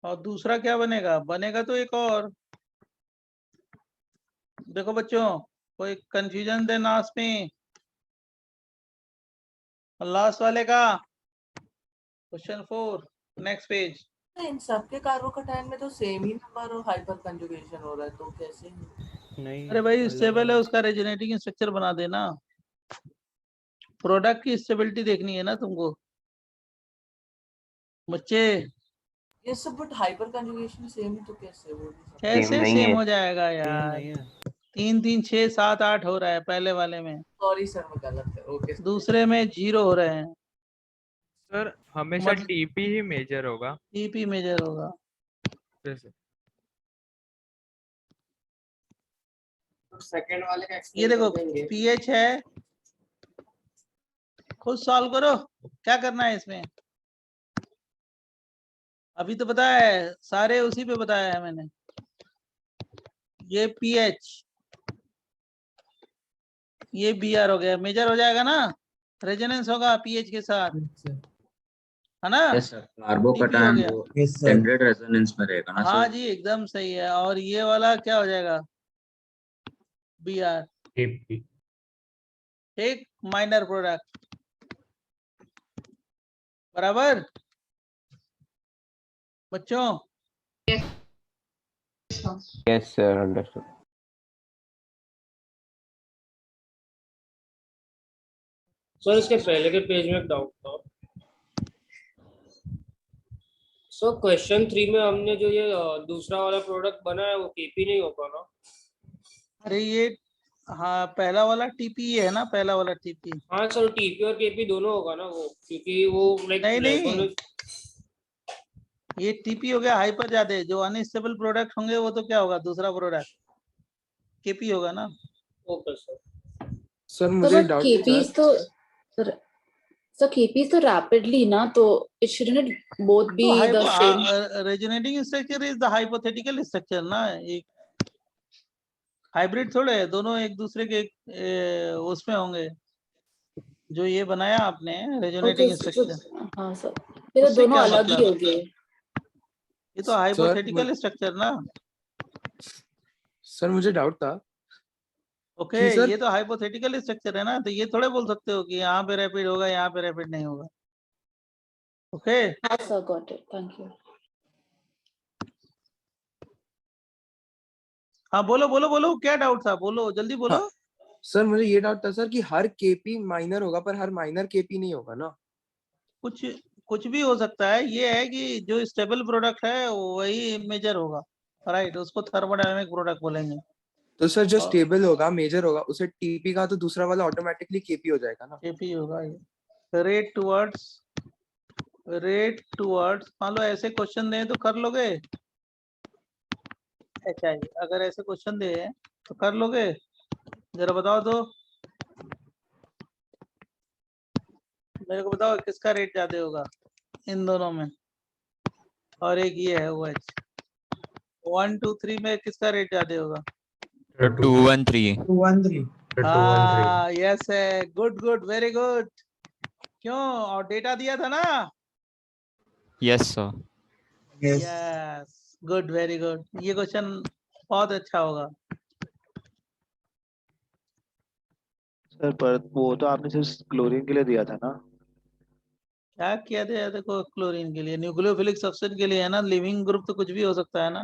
और दूसरा क्या बनेगा, बनेगा तो एक और। देखो बच्चों, कोई कंफ्यूजन देना इसमें। लास्ट वाले का क्वेश्चन 4, नेक्स्ट पेज। इन सबके कार्बोकैटायन में तो सेम ही नंबर और हाइपर कंजुगेशन हो रहा है, तो कैसे? नहीं, अरे भाई, इससे अलग पहले अलग। उसका रेजोनेटिंग स्ट्रक्चर बना देना। प्रोडक्ट की स्टेबिलिटी देखनी है ना तुमको बच्चे। ये सब बट हाइपर कंजुगेशन सेम ही तो कैसे हो? कैसे नहीं सेम है। हो जाएगा सेम यार, नहीं है। 3 3 6 7 8 हो रहा है पहले वाले में, सॉरी सर, मैं गलत है। ओके दूसरे में 0 हो रहे हैं। सर हमेशा मतलब टीपी ही मेजर होगा। टीपी मेजर होगा। जैसे सेकंड वाले का ये देखो, पीएच है, खुद सॉल्व करो। क्या करना है इसमें, अभी तो बताया है, सारे उसी पे बताया है मैंने। ये पीएच, ये बीआर हो गया, मेजर हो जाएगा ना, रेजोनेंस होगा पीएच के साथ, है ना। यस सर, कार्बोकैटायन TP हो गया। वो स्टैंडर्ड रेजोनेंस में रहेगा ना हाँ सर। जी, एकदम सही है। और ये वाला क्या हो जाएगा, बीआर, एक माइनर प्रोडक्ट, बराबर बच्चों। Yes sir, understood. सर इसके पहले के पेज में एक डाउट था। सो क्वेश्चन 3 में हमने जो ये दूसरा वाला प्रोडक्ट बनाया वो केपी नहीं होगा ना? अरे ये, हाँ पहला वाला टीपी है ना, पहला वाला टीपी। हाँ सर, टीपी और केपी दोनों होगा ना वो, क्योंकि वो नहीं, ये टीपी हो गया हाइपर ज्यादा। जो अनस्टेबल प्रोडक्ट होंगे वो तो क्या होगा, दूसरा प्रोडक्ट केपी होगा ना। Okay sir. सर मुझे डाउट था सर केपी तो रैपिडली ना, तो it shouldn't both be the same. Resonating structure is the hypothetical structure ना, एक हाइब्रिड थोड़े है, दोनों एक दूसरे के उसमें होंगे। जो ये बनाया आपने रेजोनेटिंग स्ट्रक्चर, हाँ सर, ये तो दोनों अलग ही हो गए। ये तो हाइपोथेटिकल स्ट्रक्चर ना। सर मुझे डाउट था ओके, ये तो हाइपोथेटिकल स्ट्रक्चर है ना, तो ये थोड़े बोल सकते हो कि यहाँ पे रैपिड होगा, यहाँ पे रैपिड नहीं होगा। ओके हाँ sir, got it, thank you. हाँ बोलो बोलो बोलो, क्या डाउट था, बोलो जल्दी बोलो। हाँ, सर मुझे ये डाउट था सर कि हर केपी माइनर होगा पर हर माइनर केपी नहीं होगा ना? कुछ कुछ भी हो सकता है। ये है कि जो स्टेबल प्रोडक्ट है वही मेजर होगा, राइट, उसको थर्मोडायनामिक प्रोडक्ट बोलेंगे। तो सर जो स्टेबल होगा मेजर होगा उसे टीपी का, तो दूसरा वाला ऑटोमेटिकली केपी हो जाएगा ना? केपी होगा। ये रेट टुवर्ड्स मान लो ऐसे क्वेश्चन दे तो कर लोगे। अच्छा, अगर ऐसे क्वेश्चन दे तो कर लोगे, जरा बताओ तो, मेरे को बताओ किसका रेट ज्यादा होगा इन दोनों में। और एक ये है OH, 1 2 3 में किसका रेट ज्यादा होगा? 213 हाँ यस है, गुड गुड वेरी गुड। क्यों? और डेटा दिया था ना? Yes sir yes good very good, ये क्वेश्चन बहुत अच्छा होगा। सर पर वो तो आपने सिर्फ क्लोरीन के लिए दिया था ना? क्या किया था? देखो क्लोरीन के लिए, न्यूक्लियोफिलिक सब्सटेंस के लिए है ना, लिविंग ग्रुप तो कुछ भी हो सकता है ना।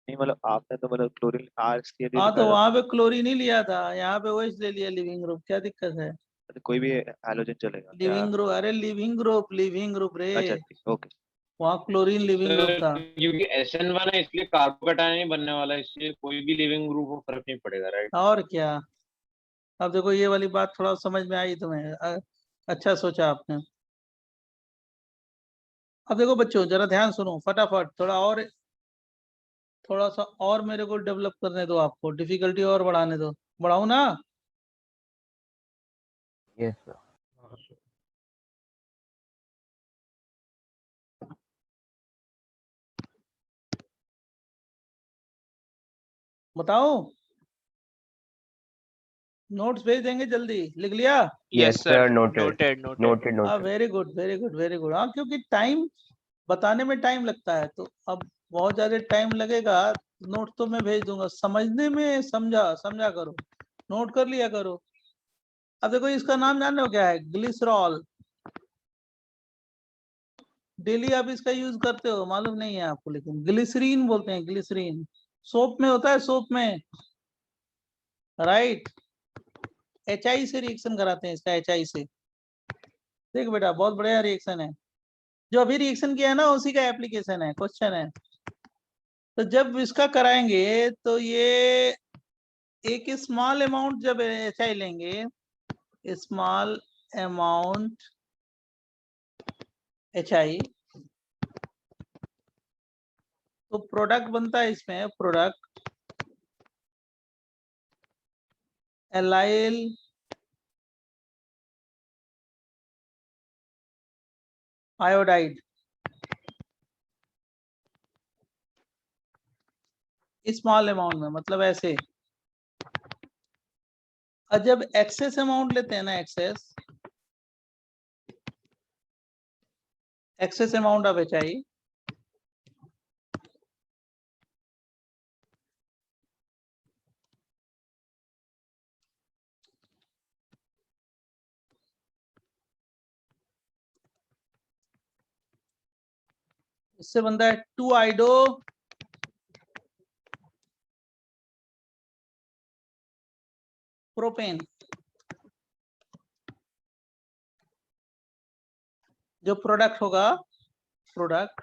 नहीं मतलब आपने तो मतलब क्लोरीन आर के लिए हाँ तो लिखा था। वहां पे क्लोरीन ही लिया था, यहाँ पे OH ले लिया लिविंग ग्रुप, क्या दिक्कत है? तो कोई भी हैलोजन चलेगा क्या? लिविंग ग्रुप, अरे लिविंग ग्रुप रे, अच्छा ठीक, ओके। वहाँ क्लोरीन लिविंग ग्रुप सर था। क्योंकि SN1 है इसलिए कार्बोकैटायन नहीं बनने वाला है, इसलिए कोई भी लिविंग ग्रुप को फर्क नहीं पड़ेगा, राइट? और क्या। अब देखो ये वाली बात थोड़ा समझ में आई तुम्हें, अच्छा सोचा आपने। अब देखो बच्चों जरा ध्यान सुनो फटाफट, थोड़ा सा और मेरे को डेवलप करने दो, आपको डिफिकल्टी और बढ़ाने दो। बढ़ाऊं ना? Yes sir. बताओ, नोट्स भेज देंगे जल्दी, लिख लिया? यस सर, नोटेड नोटेड हाँ very good very good very good. हाँ क्योंकि टाइम बताने में टाइम लगता है, तो अब बहुत ज्यादा टाइम लगेगा। नोट तो मैं भेज दूंगा, समझने में समझा करो, नोट कर लिया करो। अब देखो इसका नाम जान रहे हो क्या है? ग्लिसरॉल। डेली आप इसका यूज करते हो, मालूम नहीं है आपको, लेकिन ग्लिसरीन बोलते हैं, ग्लिसरीन। सोप में होता है, सोप में, राइट। HI से रिएक्शन कराते हैं इसका, HI से। देख बेटा बहुत बढ़िया रिएक्शन है, जो अभी रिएक्शन किया है ना उसी का एप्लीकेशन है, क्वेश्चन है। तो जब इसका कराएंगे तो ये एक स्मॉल अमाउंट जब HI लेंगे, स्मॉल अमाउंट HI, तो प्रोडक्ट बनता है इसमें, product allyl iodide, small amount में, मतलब ऐसे। और जब एक्सेस अमाउंट लेते हैं ना, एक्सेस अमाउंट ऑफ HI, इससे बनता है 2-आइडो प्रोपेन। जो प्रोडक्ट होगा, प्रोडक्ट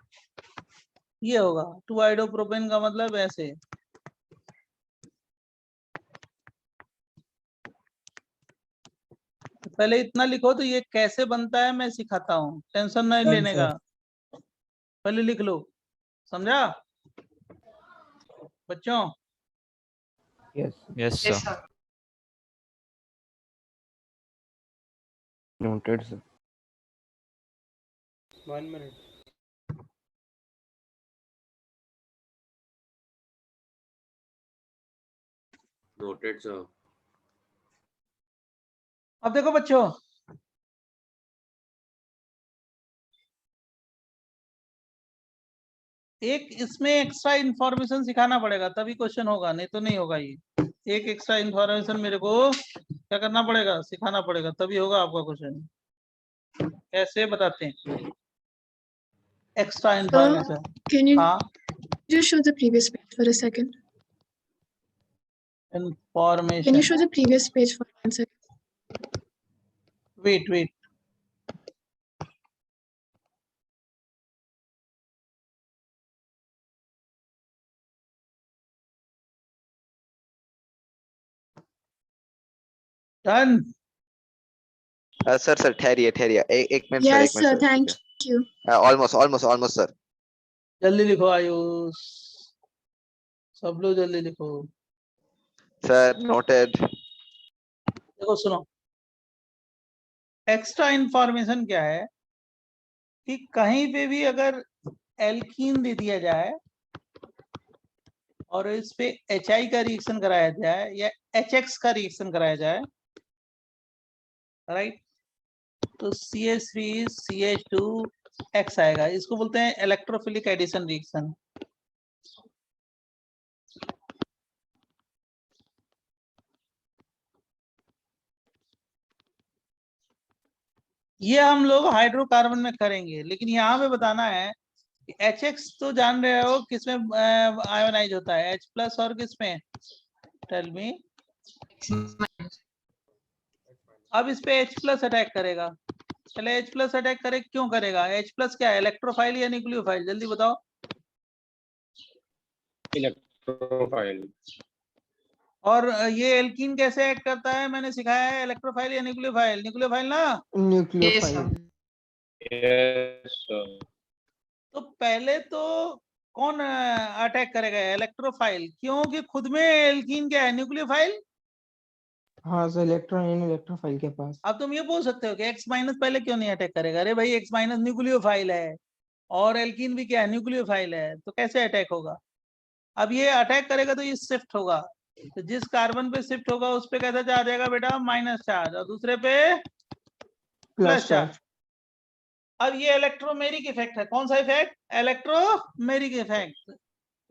ये होगा 2-आइडो प्रोपेन, का मतलब ऐसे। पहले इतना लिखो, तो ये कैसे बनता है मैं सिखाता हूँ, टेंशन नहीं लेने का, पहले लिख लो, समझा बच्चों? Yes yes Yes, sir sir. Noted sir. 1 minute noted sir. अब देखो बच्चों, एक इसमें एक्स्ट्रा इंफॉर्मेशन सिखाना पड़ेगा, तभी क्वेश्चन होगा, नहीं तो नहीं होगा। ये एक एक्स्ट्रा इंफॉर्मेशन मेरे को क्या करना पड़ेगा, सिखाना पड़ेगा, तभी होगा आपका क्वेश्चन। कैसे बताते हैं एक्स्ट्रा इंफॉर्मेशन? Can you हाँ, just show the previous page for a second? Can information, you show the previous page for 1 second? Wait done. Sir ठहरिए एक मिनट सर, Yes, एक मिनट sir. Sir, Thank you. Almost sir. जल्दी लिखो आयुष, सब लोग जल्दी लिखो। Sir noted. देखो सुनो, एक्स्ट्रा इंफॉर्मेशन क्या है कि कहीं पे भी अगर एल्कीन दे दिया जाए और इस पे HI का रिएक्शन कराया जाए या HX का रिएक्शन कराया जाए, राइट, तो CH3 CH2 X आएगा। इसको बोलते हैं इलेक्ट्रोफिलिक एडिशन रिएक्शन। ये हम लोग हाइड्रोकार्बन में करेंगे, लेकिन यहाँ पे बताना है कि HX तो जान रहे हो किसमें आयोनाइज होता है, H+ और किसमें, टेल मी। अब इस पे H+ अटैक करेगा, चले H+ अटैक करे, क्यों करेगा? H+ क्या है, इलेक्ट्रोफाइल या न्यूक्लियोफाइल, जल्दी बताओ। इलेक्ट्रोफाइल। और ये एल्कीन कैसे एक्ट करता है, मैंने सिखाया है, इलेक्ट्रोफाइल या न्यूक्लियोफाइल, न्यूक्लियोफाइल ना। न्यूक्लियोफाइल। Yes sir. तो पहले तो कौन अटैक करेगा, इलेक्ट्रोफाइल, क्योंकि खुद में एल्कीन क्या है, न्यूक्लियोफाइल। हाँ सर, इलेक्ट्रॉन है इलेक्ट्रोफाइल के पास। अब तुम ये बोल सकते हो कि X- पहले क्यों नहीं अटैक करेगा, अरे भाई X- न्यूक्लियोफाइल है और एल्कीन भी क्या है, न्यूक्लियोफाइल है, तो कैसे अटैक होगा। अब ये अटैक करेगा तो ये शिफ्ट होगा, तो जिस कार्बन पे शिफ्ट होगा उस पे कैसा चार्ज आएगा बेटा, माइनस चार्ज, और दूसरे पे प्लस चार्ज। अब ये इलेक्ट्रोमेरिक इफेक्ट है, कौन सा effect, electromeric effect.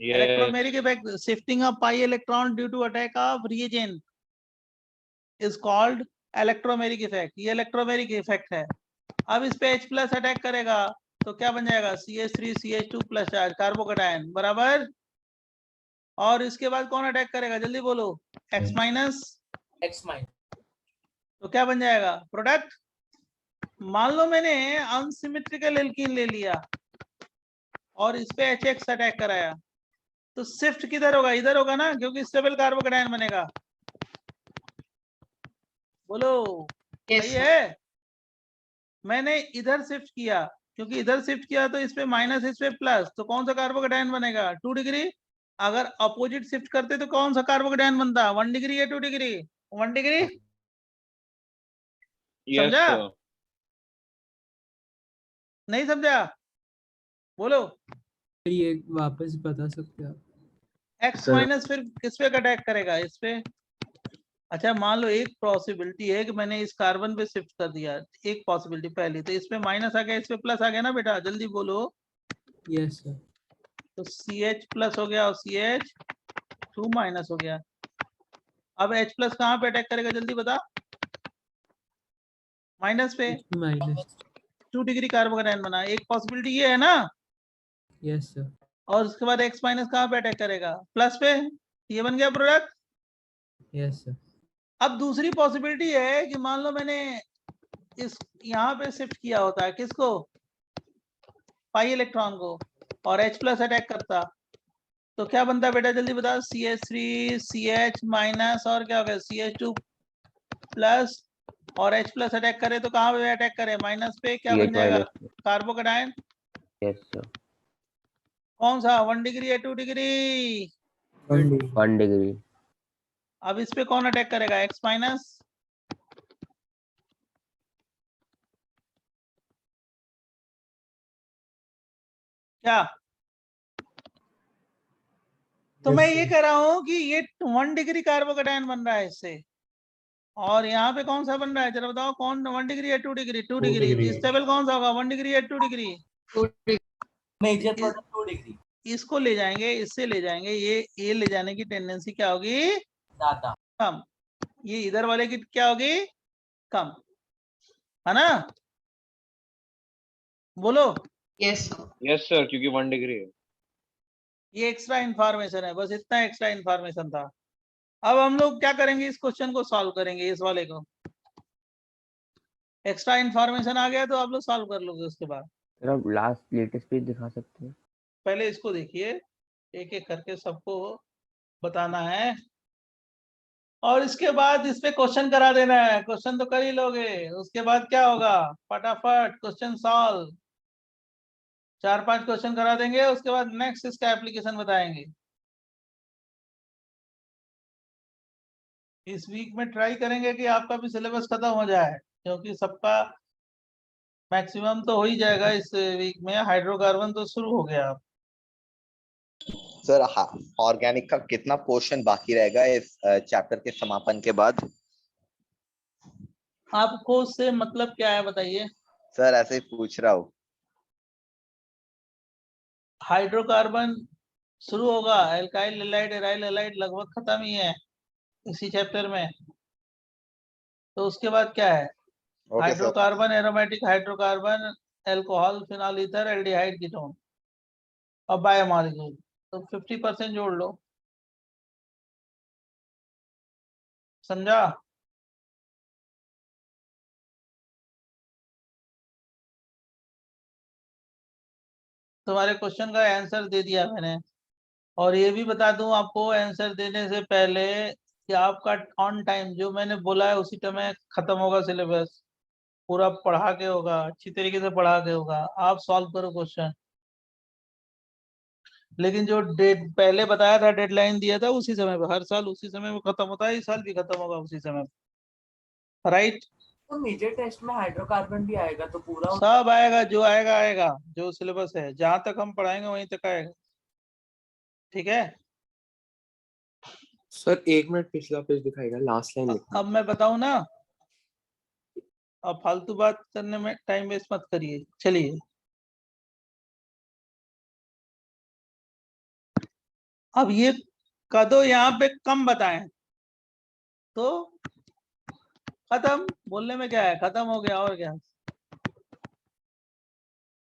Electromeric effect, shifting of pi electron due to attack of reagent is called electromeric effect, ये इलेक्ट्रोमेरिक इफेक्ट है। अब इस पे H+ अटैक करेगा तो क्या बन जाएगा, CH3 CH2 plus charge, carbocation बराबर। और इसके बाद कौन अटैक करेगा, जल्दी बोलो, X-, तो क्या बन जाएगा, प्रोडक्ट। मान लो मैंने अनसिमेट्रिकल एल्कीन ले लिया और इस पे HX अटैक कराया, तो शिफ्ट किधर होगा, इधर होगा ना, क्योंकि स्टेबल कार्बोकैटायन बनेगा। बोलो सही है। मैंने इधर शिफ्ट किया, क्योंकि इधर शिफ्ट किया तो इस पे माइनस, इस पे प्लस, तो कौन सा कार्बोकैटायन बनेगा, 2 डिग्री। अगर अपोजिट शिफ्ट करते तो कौन सा कार्बोकैटायन बनता, 1 डिग्री या 2 डिग्री, 1 डिग्री। समझा, नहीं समझा, बोलो। ये वापस बता सकते हैं आप। X- फिर किस पे अटैक करेगा, इस पे। अच्छा मान लो एक पॉसिबिलिटी है कि मैंने इस कार्बन पे शिफ्ट कर दिया, एक पॉसिबिलिटी पहली, तो इस पे माइनस आ गया, इस पे प्लस आ गया ना बेटा, जल्दी बोलो। Yes sir. तो CH+ हो गया और CH2 माइनस हो गया। अब H+ कहाँ पे अटैक करेगा, जल्दी बता, माइनस पे, माइनस 2 डिग्री कार्बोकैटायन बना, एक पॉसिबिलिटी ये है ना। Yes sir. और उसके बाद X- कहाँ पे अटैक करेगा, प्लस पे, ये बन गया प्रोडक्ट। Yes sir. अब दूसरी पॉसिबिलिटी है कि मान लो मैंने इस यहाँ पे शिफ्ट किया होता है, किसको, पाई इलेक्ट्रॉन को, और H+ अटैक करता, तो क्या बनता है बेटा, जल्दी बता, CH3 CH माइनस और क्या हो गया, CH2 प्लस, और H+ अटैक करे तो कहाँ पे अटैक करे, माइनस पे, क्या बन जाएगा, कार्बोकैटायन। Yes sir. कौन सा, 1 डिग्री या 2 डिग्री, 1 डिग्री। अब इस पे कौन अटैक करेगा, X-, क्या। तो मैं ये कह रहा हूं कि ये 1 डिग्री कार्बोकैटायन बन रहा है इससे, और यहाँ पे कौन सा बन रहा है, जरा बताओ, कौन 1 डिग्री या 2 डिग्री, 2 डिग्री, स्टेबल कौन सा होगा, 1 डिग्री या 2 डिग्री, मेजर प्रोडक्ट 2 डिग्री। इसको ले जाएंगे, इससे ले जाएंगे, ये ले जाने की टेंडेंसी क्या होगी, ज्यादा, कम, ये इधर वाले की क्या होगी, कम, है ना, बोलो। यस सर, क्योंकि 1 डिग्री है। ये एक्स्ट्रा इंफॉर्मेशन है, बस इतना एक्स्ट्रा इंफॉर्मेशन था। अब हम लोग क्या करेंगे, इस क्वेश्चन को सॉल्व करेंगे, इस वाले को। एक्स्ट्रा इंफॉर्मेशन आ गया तो आप लोग सॉल्व कर लोगे उसके बाद। सर आप लास्ट लेटेस्ट पेज दिखा सकते हैं। पहले इसको देखिए, एक एक करके सबको बताना है, और इसके बाद इस पे क्वेश्चन करा देना है, क्वेश्चन तो कर ही लोगे, उसके बाद क्या होगा, फटाफट क्वेश्चन सॉल्व, 4-5 क्वेश्चन करा देंगे, उसके बाद नेक्स्ट इसका एप्लीकेशन बताएंगे। इस वीक में ट्राई करेंगे कि आपका भी सिलेबस खत्म हो जाए, क्योंकि सबका मैक्सिमम तो हो ही जाएगा इस वीक में, हाइड्रोकार्बन तो शुरू हो गया। सर ऑर्गेनिक का कितना पोर्शन बाकी रहेगा इस चैप्टर के समापन के बाद? आपको उससे मतलब क्या है बताइए? सर ऐसे ही पूछ रहा हूँ। हाइड्रोकार्बन शुरू होगा, एल्काइल हैलाइड एराइल हैलाइड लगभग खत्म ही है इसी चैप्टर में। तो उसके बाद क्या है? Okay sir. Hydrocarbon, aromatic hydrocarbon, alcohol, phenol ether, aldehyde ketone और बायोमॉलिक्यूल। तो 50% जोड़ लो, समझा? तुम्हारे क्वेश्चन का आंसर दे दिया मैंने। और ये भी बता दूं आपको आंसर देने से पहले कि आपका ऑन टाइम जो मैंने बोला है उसी टाइम खत्म होगा सिलेबस, पूरा पढ़ा के होगा, अच्छी तरीके से पढ़ा के होगा। आप सॉल्व करो क्वेश्चन, लेकिन जो डेट पहले बताया था, डेडलाइन दिया था, उसी समय पे, हर साल उसी समय में खत्म होता है, इस साल भी खत्म होगा उसी समय पे, राइट? तो मेजर टेस्ट में हाइड्रोकार्बन भी आएगा तो पूरा सब आएगा, जो आएगा आएगा, जो सिलेबस है जहां तक हम पढ़ाएंगे वहीं तक आएगा, ठीक है? सर 1 मिनट पिछला पेज दिखाएगा, लास्ट लाइन लिखना। अब मैं बताऊं ना, अब फालतू बात करने में टाइम वेस्ट मत करिए। चलिए अब ये कदो यहाँ पे कम बताएं तो खत्म, बोलने में क्या है, खत्म हो गया और क्या।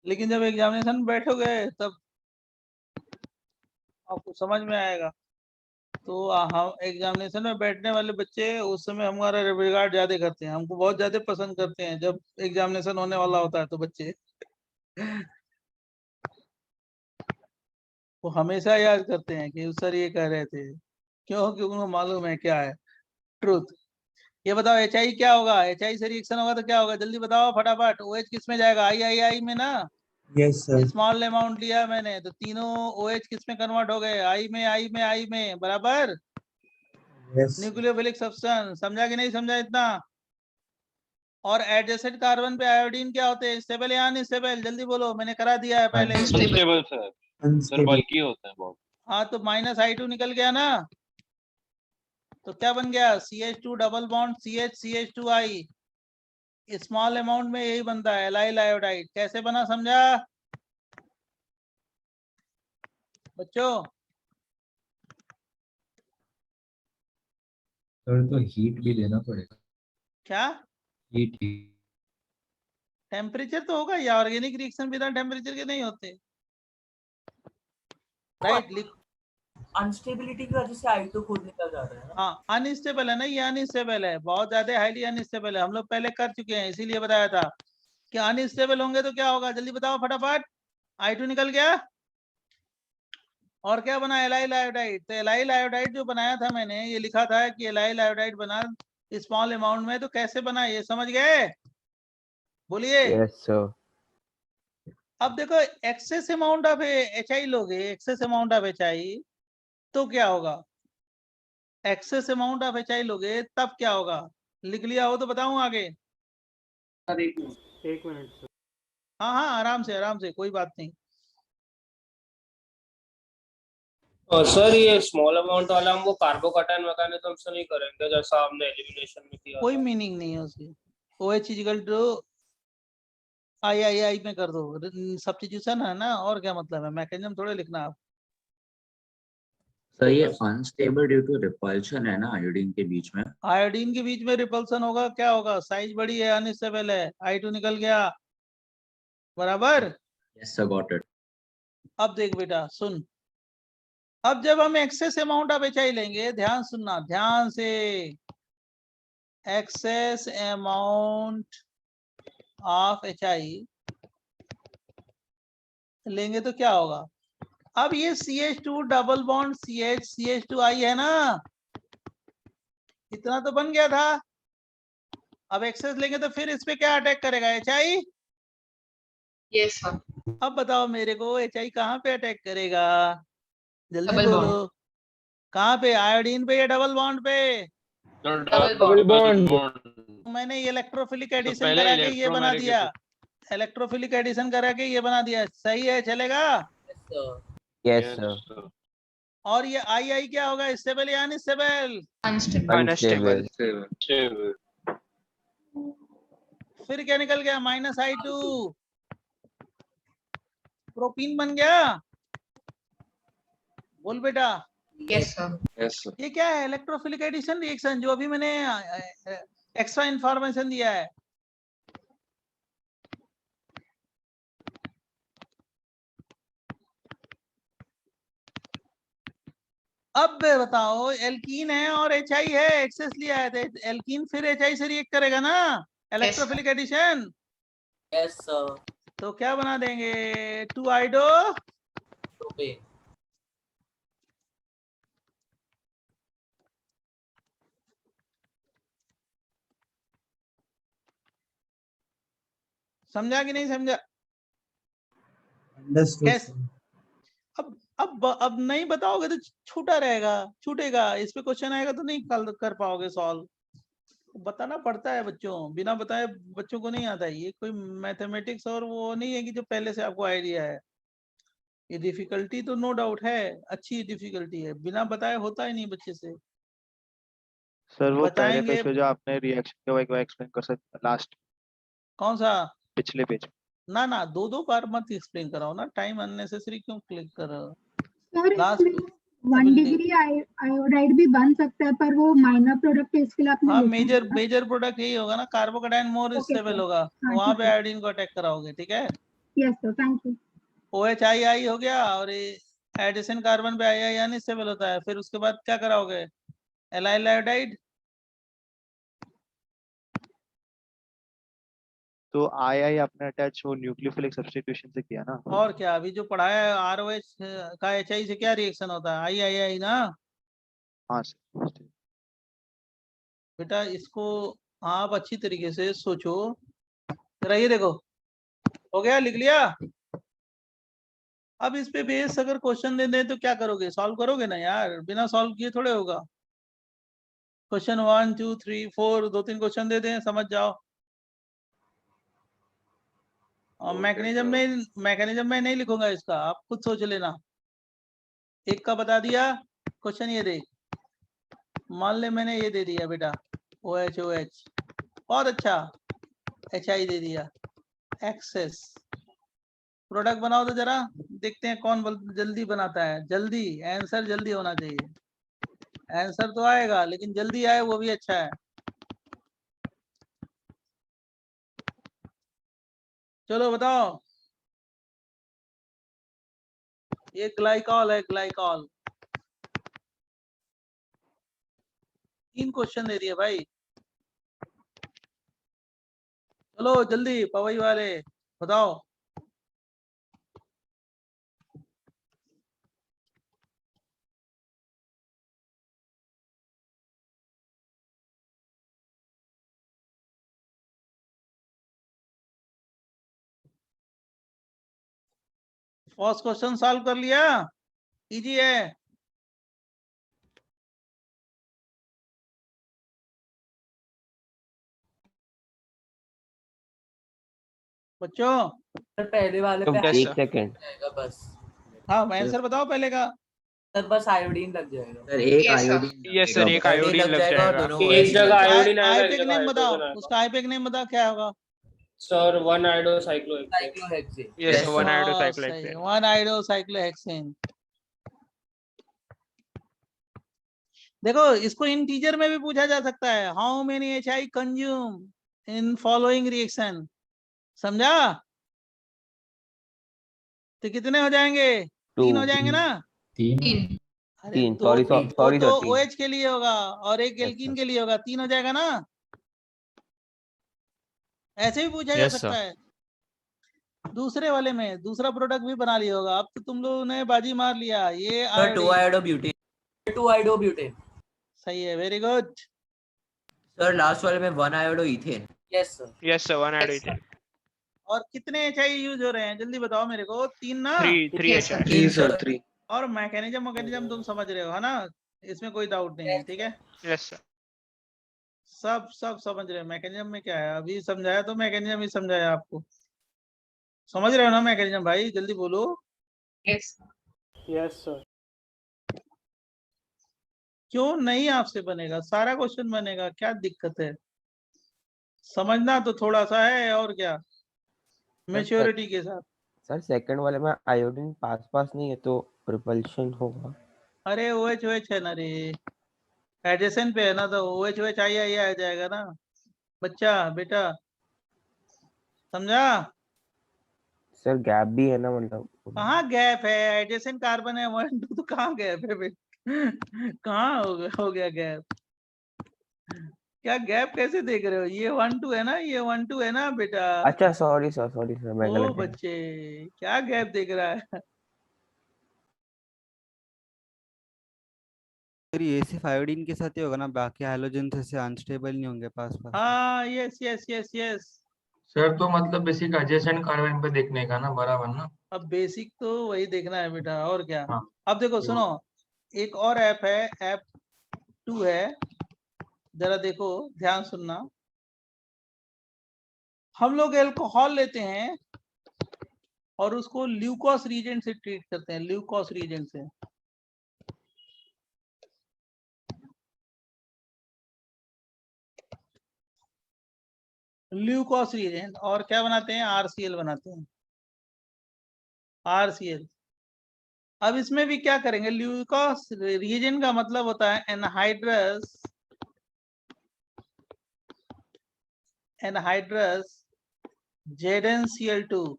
लेकिन जब एग्जामिनेशन बैठोगे तब आपको समझ में आएगा। तो हम एग्जामिनेशन में बैठने वाले बच्चे उस समय हमारा रिगार्ड ज्यादा करते हैं, हमको बहुत ज्यादा पसंद करते हैं जब एग्जामिनेशन होने वाला होता है तो बच्चे वो हमेशा याद करते हैं कि सर ये कह रहे थे, क्योंकि उनको मालूम है क्या है ट्रूथ। ये बताओ HI क्या होगा? HI से रिएक्शन होगा तो क्या होगा? जल्दी बताओ फटाफट। OH किस में जाएगा? I में ना? Yes sir. स्मॉल अमाउंट लिया मैंने तो तीनों OH किस में कन्वर्ट हो गए? I में बराबर। यस न्यूक्लियोफिलिक सब्सटेंस, समझा कि नहीं समझा इतना? और एडजेसेंट कार्बन पे आयोडीन क्या होते हैं? स्टेबल या अनस्टेबल? जल्दी बोलो, मैंने करा दिया है पहले। अनस्टेबल सर, सर बल्कि होते हैं बहुत। हाँ तो -I2 निकल गया ना, तो क्या बन गया? CH2 double bond CH CH2I। Small amount में यही बनता है, एलाइल आयोडाइड। कैसे बना समझा बच्चों? सर तो हीट भी देना पड़ेगा। क्या हीट टेम्परेचर तो होगा या? ऑर्गेनिक रिएक्शन बिना टेम्परेचर के नहीं होते, राइट? अनस्टेबिलिटी की वजह से I2 खुद निकल जाता है ना। हाँ अनस्टेबल है ना, ये अनस्टेबल है, बहुत ज्यादा हाईली अनस्टेबल है। हम लोग पहले कर चुके हैं, इसीलिए बताया था कि अनस्टेबल होंगे तो क्या होगा। जल्दी बताओ फटाफट। I2 निकल गया और क्या बना? Allyl iodide. तो एलाइल आयोडाइड जो बनाया था मैंने, ये लिखा था कि एलाइल आयोडाइड बना स्मॉल अमाउंट में, तो कैसे बना ये समझ गए? बोलिए। Yes sir. अब देखो एक्सेस अमाउंट ऑफ HI लोगे, एक्सेस अमाउंट ऑफ HI तो क्या होगा? एक्सेस अमाउंट ऑफ HI लोगे तब क्या होगा? लिख लिया हो तो बताऊं आगे? एक मिनट सर। हाँ हाँ आराम से, कोई बात नहीं। और सर ये स्मॉल अमाउंट वाला हम वो कार्बोकैटायन मैकेनिज्म से नहीं करेंगे जैसा हमने एलिमिनेशन में किया कोई था? मीनिंग नहीं है उसकी। OH इक्वल टू I में कर दो, सब्स्टिट्यूशन है ना, और क्या मतलब है? मैकेनिज्म थोड़े लिखना आप। सर ये अनस्टेबल ड्यू टू रिपल्शन है ना आयोडीन के बीच में। आयोडीन के बीच में रिपल्सन होगा, क्या होगा? साइज बड़ी है, अनस्टेबल है, I2 निकल गया बराबर। Yes sir got it. अब देख बेटा सुन, अब जब हम एक्सेस अमाउंट ऑफ HI लेंगे, ध्यान सुनना ध्यान से, एक्सेस अमाउंट ऑफ HI लेंगे तो क्या होगा? अब ये CH2 double bond CH CH2I है ना, इतना तो बन गया था। अब एक्सेस लेंगे तो फिर इस पे क्या अटैक करेगा? HI। Yes sir. अब बताओ मेरे को HI कहाँ पे अटैक करेगा? जल्दी डबल बोलो, कहाँ पे? आयोडीन पे या डबल बॉन्ड पे? Double bond. मैंने ये इलेक्ट्रोफिलिक एडिशन पहले करा के ये बना इलेक्ट्रोमैग्नेटिक दिया, इलेक्ट्रोफिलिक एडिशन करा के ये बना दिया, सही है? चलेगा? Yes sir. और ये आई क्या होगा, स्टेबल या अनस्टेबल? Unstable. फिर क्या निकल गया, -I2, प्रोपीन बन गया। बोल बेटा। Yes, sir. ये क्या है, इलेक्ट्रोफिलिक एडिशन रिएक्शन, जो अभी मैंने एक्स्ट्रा इंफॉर्मेशन दिया है। अब बताओ, एल्कीन है और HI है, एक्सेस लिया है, तो एल्कीन फिर HI से रिएक्ट करेगा ना, इलेक्ट्रोफिलिक एडिशन। Yes sir. तो क्या बना देंगे, 2-आइडो प्रोपेन। समझा कि नहीं समझा? अंडरस्टूड कैसे? अब नहीं बताओगे तो छूटा रहेगा, छूटेगा, इस पे क्वेश्चन आएगा तो नहीं कर पाओगे सॉल्व। बताना पड़ता है बच्चों, बिना बताए बच्चों को नहीं आता है। ये कोई मैथमेटिक्स और वो नहीं है कि जो पहले से आपको आइडिया है। ये डिफिकल्टी तो नो डाउट है, अच्छी डिफिकल्टी है, बिना बताए होता ही नहीं बच्चे से। सर वो पहले बताएंगे। पेज पे जो आपने रिएक्शन के एक बार एक्सप्लेन कर सकते, लास्ट कौन सा? पिछले पेज। ना ना, दो बार मत एक्सप्लेन कराओ ना, टाइम अननेसेसरी क्यों क्लिक कर रहे हो? सर लास्ट इसमें 1 डिग्री आयोडाइड भी बन सकता है, पर वो माइनर प्रोडक्ट है, इसके लिए आपने हाँ, लिखा है। मेजर प्रोडक्ट यही होगा ना, carbocation more okay stable sir. होगा, हाँ, वहां ठीक पे है। आयोडीन को अटैक कराओगे, ठीक है। Yes sir, thank you. OH हो गया, और एडिशन कार्बन पे आई अनस्टेबल होता है, फिर उसके बाद क्या कराओगे, एलाइल आयोडाइड। तो आई आपने अटैच वो न्यूक्लियोफिलिक सब्स्टिट्यूशन से किया ना। और क्या, अभी जो पढ़ाया है ROH का HI से क्या रिएक्शन होता है, आई ना। हाँ सर। बेटा इसको आप अच्छी तरीके से सोचो। जरा ये देखो, हो गया, लिख लिया। अब इस पे बेस अगर क्वेश्चन दे दें तो क्या करोगे, सॉल्व करोगे ना यार, बिना सॉल्व किए थोड़े होगा। क्वेश्चन 1 2 3 4 2-3 क्वेश्चन दे दें, समझ जाओ। और मैकेनिज्म में नहीं लिखूंगा इसका, आप खुद सोच लेना। एक का बता दिया क्वेश्चन, ये देख, मान ले मैंने ये दे दिया बेटा, OH बहुत अच्छा, HI दे दिया, एक्सेस। प्रोडक्ट बनाओ तो जरा देखते हैं कौन जल्दी बनाता है। जल्दी आंसर जल्दी होना चाहिए, आंसर तो आएगा लेकिन जल्दी आए वो भी अच्छा है। चलो बताओ, ये ग्लाइकॉल है, ग्लाइकॉल। 3 क्वेश्चन दे दिए भाई, चलो जल्दी पवई वाले बताओ। फर्स्ट क्वेश्चन सॉल्व कर लिया, इजी है। बच्चों सर पहले वाले पे एक सेकंड जाएगा बस। हाँ, आंसर बताओ पहले का। सर बस आयोडीन लग जाएगा। सर एक Yes, sir. Iodine yes sir, एक आयोडीन लग जाएगा। दोनों एक जगह आयोडीन आएगा, एक आईपेक जगह नेम बताओ, हाइड्रोजन आएगा। उसका आईपेक नेम बताओ क्या होगा। Sir one iodocyclohexane. Cyclohexane. Yes, one iodo सही, साइक्लोहेक्सेन। 1-आयोडोसाइक्लोहेक्सेन। देखो इसको इंटीजर में भी पूछा जा सकता है, how many HI consume in following reaction, समझा। तो कितने हो जाएंगे, 3 हो जाएंगे ना। 3. अरे 3 दो सॉरी तो सर OH के लिए होगा और एक Yes, एल्कीन sir. के लिए होगा, 3 हो जाएगा ना। ऐसे भी पूछा जा Yes, सकता sir. है। दूसरे वाले में दूसरा प्रोडक्ट भी बना लिया होगा। अब तो तुम लोगों ने बाजी मार लिया, ये sir 2 iodo butane. 2 iodo butane. सही है, वेरी गुड। सर लास्ट वाले में 1 iodo ethane. Yes sir. Yes sir, one iodo Yes, sir. Ethane. और कितने HI यूज हो रहे हैं जल्दी बताओ मेरे को, 3 ना। 3 Yes, sir. HI। 3 सर 3। और मैकेनिज्म तुम समझ रहे हो है ना, इसमें कोई डाउट नहीं है, ठीक है। Yes sir. सब समझ रहे हैं मैकेनिज्म में क्या है। अभी समझाया तो मैकेनिज्म ही समझाया आपको, समझ रहे हो ना मैकेनिज्म भाई, जल्दी बोलो। Yes. Yes, sir. क्यों नहीं आपसे बनेगा? सारा क्वेश्चन बनेगा, क्या दिक्कत है? समझना तो थोड़ा सा है, और क्या, मेच्योरिटी के साथ। सर सेकंड वाले में आयोडीन पास नहीं है तो रिपल्शन होगा। अरे OH है ना रे, एडिशन पे है ना, तो OH आई आ जाएगा ना बच्चा, बेटा, समझा? सर गैप भी है ना, मतलब कहाँ गैप है? एडिशन कार्बन है 1 2, तो कहाँ गैप है बेटा? कहाँ हो गया गैप? क्या गैप कैसे देख रहे हो? ये 1 2 है ना, ये 1 2 है ना बेटा। अच्छा सॉरी सर मैं ओ गलत बच्चे, क्या गैप देख रहा है? सर ये सिर्फ आयोडीन के साथ ही होगा ना, बाकी हैलोजन से अनस्टेबल नहीं होंगे पास पास। हाँ, yes yes yes yes. Sir तो मतलब बेसिक एडजेसेंट कार्बन पे देखने का ना, बराबर ना? अब बेसिक तो वही देखना है बेटा, और क्या। हाँ। अब देखो सुनो, एक और ऐप है, ऐप 2 है, जरा देखो, ध्यान सुनना। हम लोग एल्कोहल लेते हैं और उसको ल्यूकोस रीजेंट से ट्रीट करते हैं, ल्यूकोस रीजेंट से। ल्यूकोस रीजेंट, और क्या बनाते हैं? RCl बनाते हैं, RCl। अब इसमें भी क्या करेंगे? ल्यूकोस रीजेंट का मतलब होता है एनहाइड्रस ZnCl2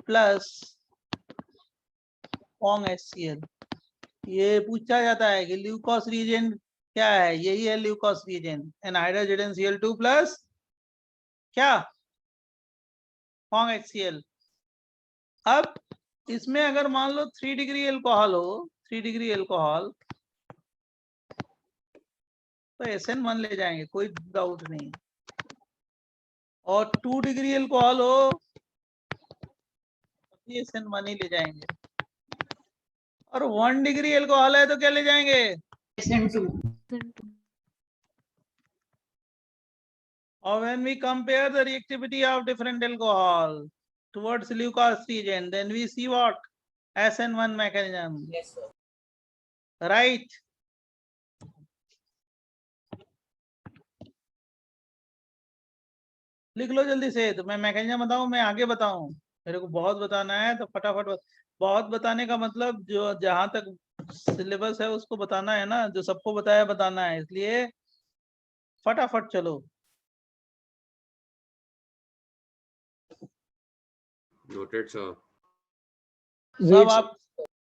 प्लस HCl। ये पूछा जाता है कि ल्यूकोस रीजेंट क्या है? यही है ल्यूकोस रीजेंट, एनहाइड्रस ZnCl2 प्लस क्या? HCl। अब इसमें अगर मान लो 3 डिग्री एल्कोहल हो, 3 डिग्री एल्कोहल, तो SN1 ले जाएंगे, कोई डाउट नहीं। और 2 डिग्री एल्कोहल हो, SN1 ही ले जाएंगे। और 1 डिग्री एल्कोहल है तो क्या ले जाएंगे? SN2. Or when we compare the reactivity of different alcohol towards Leucos reagent, then we see what? SN1 mechanism. Yes, sir. Right? लिख लो जल्दी से, तो मैं मैकेनिज्म बताऊं, मैं आगे बताऊं? मेरे को बहुत बताना है तो फटाफट बहुत बताने का मतलब जो जहां तक सिलेबस है उसको बताना है ना, जो सबको बताया बताना है, इसलिए फटाफट चलो। Noted sir. सब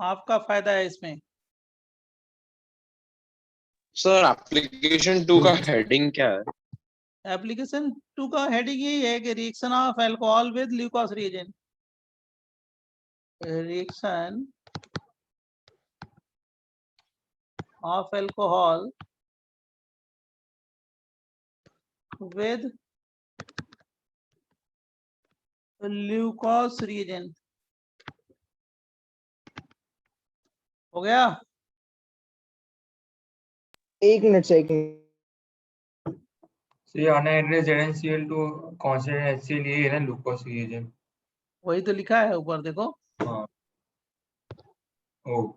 आपका फायदा है इसमें। सर एप्लीकेशन 2 का हेडिंग क्या है? एप्लीकेशन 2 का हेडिंग यही है कि reaction of alcohol with Lucas reagent. Reaction of alcohol with Lucas reagent. हो गया? एक मिनट से अनहाइड्रेटेड ZnCl2 कॉन्स्टेंट HCl ये है ना ग्लूकोज रिएजेंट। वही तो लिखा है ऊपर, देखो। हाँ। ओ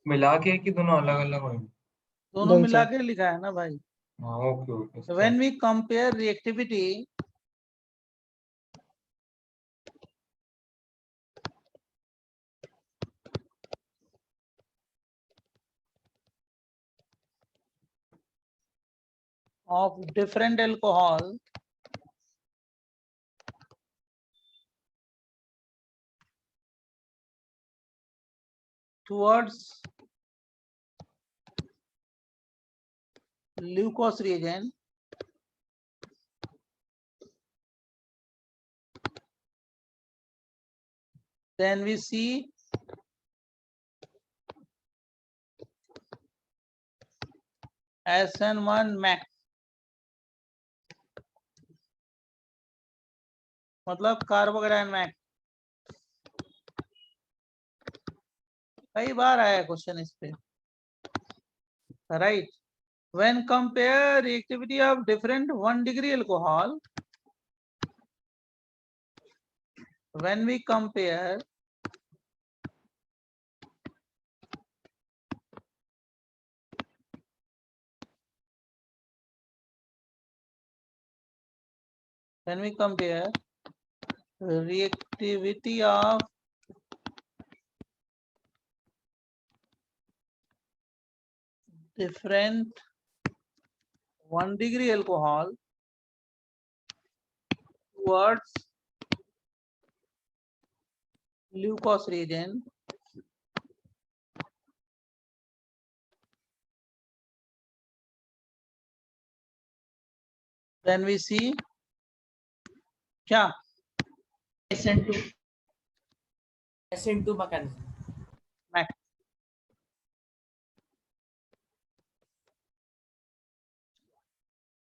मिला के कि दोनों अलग अलग हो? दोनों मिला के लिखा है ना भाई। हाँ okay okay. When we compare reactivity of different alcohol towards Leucos reagent, then we see SN1 max, मतलब कार्बोकेटायन मैक्स। कई बार आया क्वेश्चन इस पे, right? When compare reactivity of different 1 degree alcohol, when we compare When we compare reactivity of different 1 degree alcohol towards glucose reagent, then we see क्या SN2 mechanism.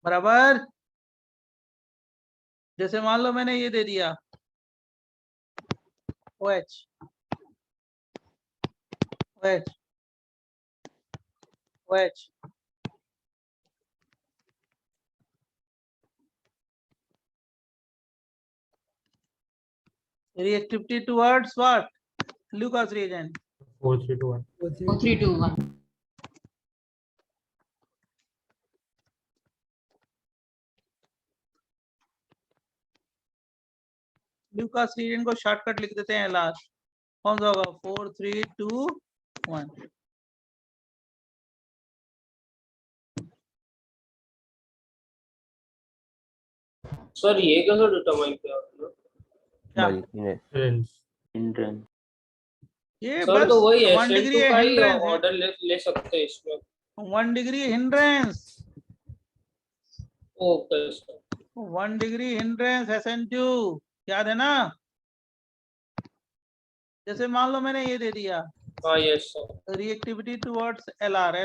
बराबर। जैसे मान लो मैंने ये दे दिया OH OH OH reactivity towards what? Glucose reagent. 4321. 4321. Glucose reagent को शॉर्टकट लिख देते हैं LR। कौन सा होगा? 4 3 2 1। सर ये कैसे डिटरमाइन किया आपने? क्या? Hindrance. ये सर बस तो वही 1 डिग्री SN2 का ही हिंड्रेंस है। ऑर्डर ले सकते हैं इसमें। 1 degree hindrance, okay sir. 1 degree hindrance SN2 याद है ना? जैसे मान लो मैंने ये दे दिया हाँ yes sir. Reactivity towards LR।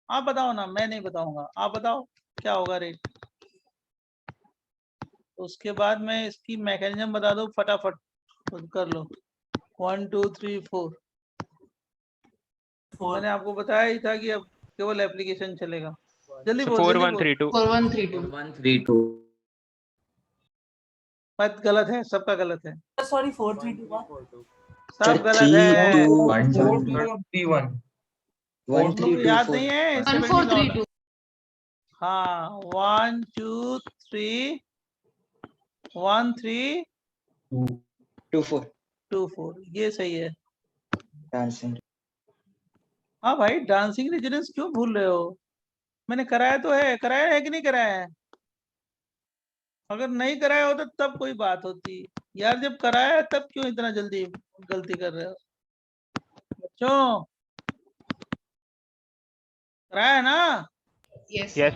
आप बताओ ना, मैं नहीं बताऊंगा, आप बताओ क्या होगा रेट। उसके बाद मैं इसकी मैकेनिज्म बता दूं, फटाफट खुद कर लो। 1 2 3 4 मैंने आपको बताया ही था कि अब केवल एप्लीकेशन चलेगा। जल्दी बोल। 4132. मत गलत है, सबका गलत है, Sorry, 4321. सब गलत है। 4231. तुमको याद नहीं है? 1432. हाँ 1 2 3 1 3 2 4 ये सही है। हाँ भाई, डांसिंग रेजोनेंस क्यों भूल रहे हो? मैंने कराया तो है, कराया है कि नहीं कराया है? अगर नहीं कराया होता तब कोई बात होती यार, जब कराया है तब क्यों इतना जल्दी गलती कर रहे हो बच्चों? कराया है ना? Yes. sir.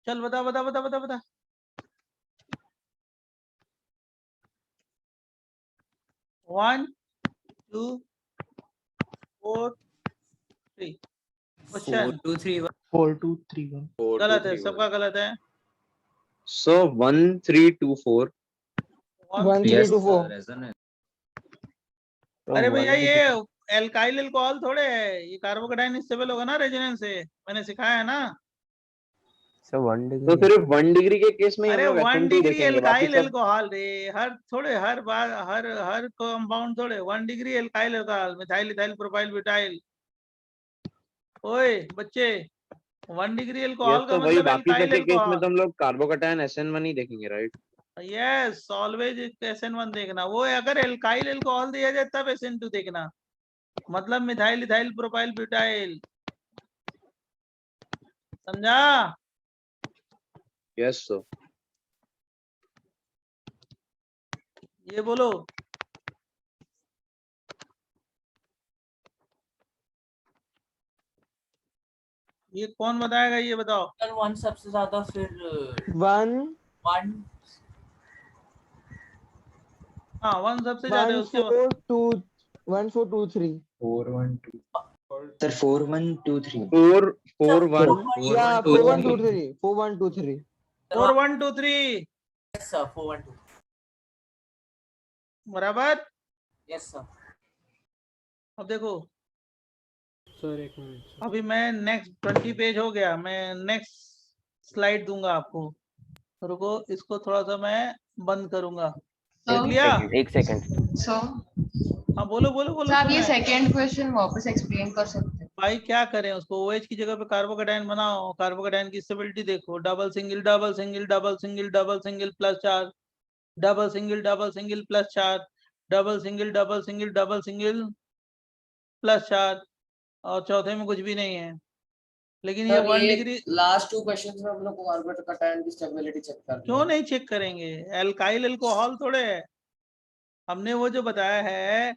चल बता। 1 2 4 3 क्वेश्चन 4231. गलत है, सबका गलत है। So 1324. 1324. अरे भैया ये एल्काइल अल्कोहल थोड़े है, ये कार्बोकेटाइन स्टेबल होगा ना रेजोनेंस से, मैंने सिखाया है ना। So 1 degree. तो सिर्फ 1 डिग्री के केस में अरे हम लोग 1 SN2 डिग्री देखेंगे, बाकी एल्काइल सब अल्कोहल रे, हर बार हर कंपाउंड थोड़े 1 degree alkyl alcohol, methyl ethyl propyl butyl. ओए बच्चे, 1 डिग्री अल्कोहल का तो वही मतलब बाकी एल्काइल सब के केस में अल्कोहल। तो हम लोग कार्बोकेटाइन SN1 ही देखेंगे, राइट? यस, ऑलवेज SN1 देखना। वो अगर एल्काइल अल्कोहल दिया जाए तब SN2 देखना, मतलब मिथाइल इथाइल प्रोपाइल ब्यूटाइल। समझा? Yes sir. ये बोलो। ये कौन बताएगा, ये बताओ। सर 1 सबसे ज्यादा, फिर 1 हाँ 1 सबसे ज्यादा है, उसके बाद 1423. 412. Sir 4123. 441. Yeah, 4123. 4123. 4123 Yes sir, 412. बराबर। Yes sir. अब देखो, सर एक मिनट। अभी मैं नेक्स्ट 20 पेज हो गया, मैं नेक्स्ट स्लाइड दूंगा आपको। रुको, इसको थोड़ा सा मैं बंद करूंगा। देख लिया? एक सेकंड। So, हाँ बोलो। आप ये सुना है। सेकंड क्वेश्चन वापस एक्सप्लेन कर सकते हैं? भाई क्या करें उसको, OH की जगह पे कार्बोकेटाइन बनाओ, कार्बोकेटाइन की स्टेबिलिटी देखो, double single double single double single double single plus charge, double single plus charge, double single double single plus charge, और चौथे में कुछ भी नहीं है। लेकिन ये 1 डिग्री लास्ट 2 क्वेश्चंस में हम लोग कार्बोकेटाइन की स्टेबिलिटी चेक कर क्यों नहीं चेक करेंगे? एल्काइल अल्कोहल थोड़े है, हमने वो जो बताया है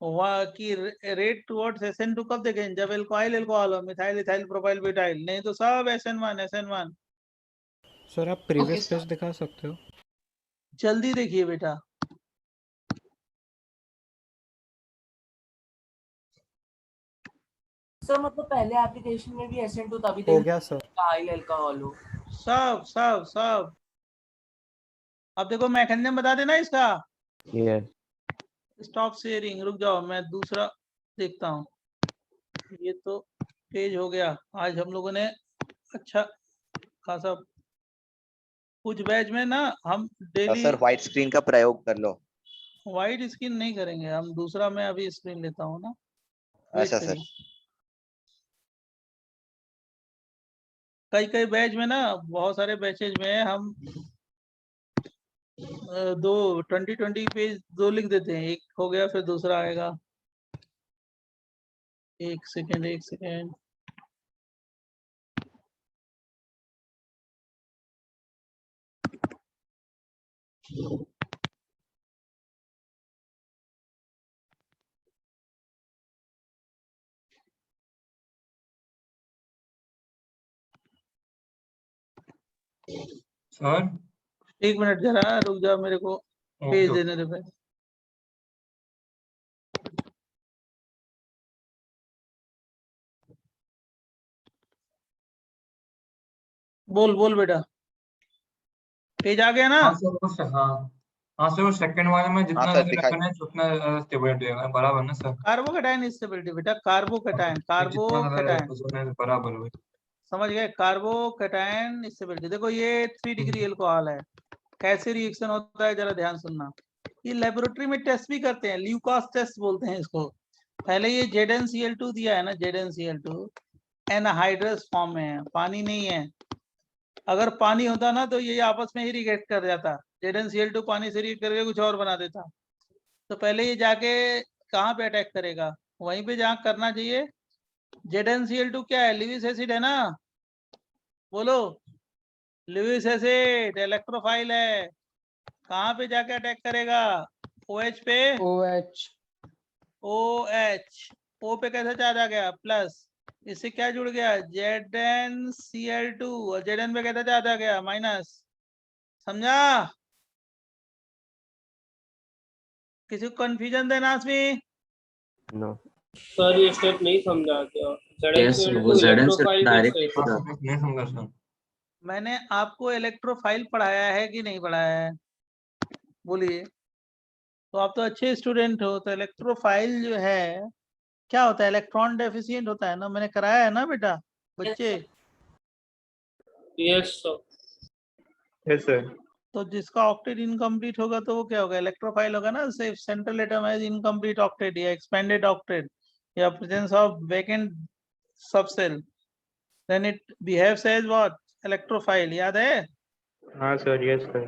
वह कि रेट टुवर्ड्स SN2 कब देखें? जब एल्काइल अल्कोहल हो, मिथाइल इथाइल प्रोपाइल ब्यूटाइल, नहीं तो सब SN1 सर आप प्रीवियस पेज दिखा सकते हो? जल्दी देखिए बेटा। सर मतलब पहले एप्लीकेशन में भी SN2 तभी हो गया सर। मिथाइल अल्कोहल हो। सब अब देखो मैकेनिज्म बता देना इसका। यस स्टॉप शेयरिंग, रुक जाओ मैं दूसरा देखता हूँ। ये तो पेज हो गया। आज हम लोगों ने अच्छा खासा कुछ बैच में ना हम डेली सर व्हाइट स्क्रीन का प्रयोग कर लो। व्हाइट स्क्रीन नहीं करेंगे हम, दूसरा मैं अभी स्क्रीन लेता हूँ ना। अच्छा सर। कई बैच में ना, बहुत सारे बैचेज में हम 20 पेज 2 लिख देते हैं, एक हो गया फिर दूसरा आएगा। एक सेकेंड सर 1 मिनट जरा रुक जाओ, मेरे को पेज ओके देने दे पहले। बोल बेटा, पेज आ गया ना? हाँ सर वो हाँ सर वो सेकंड वाले में जितना सर, ज्यादा दिखाई। रखना है उतना स्टेबिलिटी है बराबर ना सर? कार्बोकेटाइन स्टेबिलिटी बेटा, कार्बोकेटाइन बराबर हुई। समझ गए? Carbocation stability. देखो ये 3 डिग्री अल्कोहल है, कैसे रिएक्शन होता है जरा ध्यान सुनना। ये लेबोरेटरी में टेस्ट भी करते हैं, ल्यूकास टेस्ट बोलते हैं इसको। पहले ये ZnCl2 दिया है ना, ZnCl2 एनहाइड्रस फॉर्म में है, पानी नहीं है। अगर पानी होता ना तो ये आपस में ही रिएक्ट कर जाता, ZnCl2 पानी से रिएक्ट करके कुछ और बना देता। तो पहले ये जाके कहाँ पे अटैक करेगा? वहीं पे जहाँ करना चाहिए। ZnCl2 क्या है? लिविस एसिड है ना, बोलो। लिविस एसिड इलेक्ट्रोफाइल है, कहाँ पे जाके अटैक करेगा? OH पे। OH O पे कैसे चार्ज आ गया? प्लस। इससे क्या जुड़ गया? ZnCl2, और Zn पे कैसे चार्ज आ गया? माइनस। समझा? किसी को कंफ्यूजन देना आसमी? नो सर ये स्टेप नहीं समझा क्या? यस वो ZN से डायरेक्ट हाँ सर नहीं समझा सर। मैंने आपको इलेक्ट्रोफाइल पढ़ाया है कि नहीं पढ़ाया है? बोलिए। तो आप तो अच्छे स्टूडेंट हो, तो इलेक्ट्रोफाइल जो है क्या होता है? इलेक्ट्रॉन डेफिशिएंट होता है ना, मैंने कराया है ना बेटा बच्चे? Yes sir. Yes sir. तो जिसका ऑक्टेट इनकम्प्लीट होगा तो वो क्या होगा? इलेक्ट्रोफाइल होगा ना। से central atom has incomplete octet या एक्सपेंडेड ऑक्टेट या presence of vacant subshell, then it behaves as what? Electrophile. याद है? हाँ सर यस सर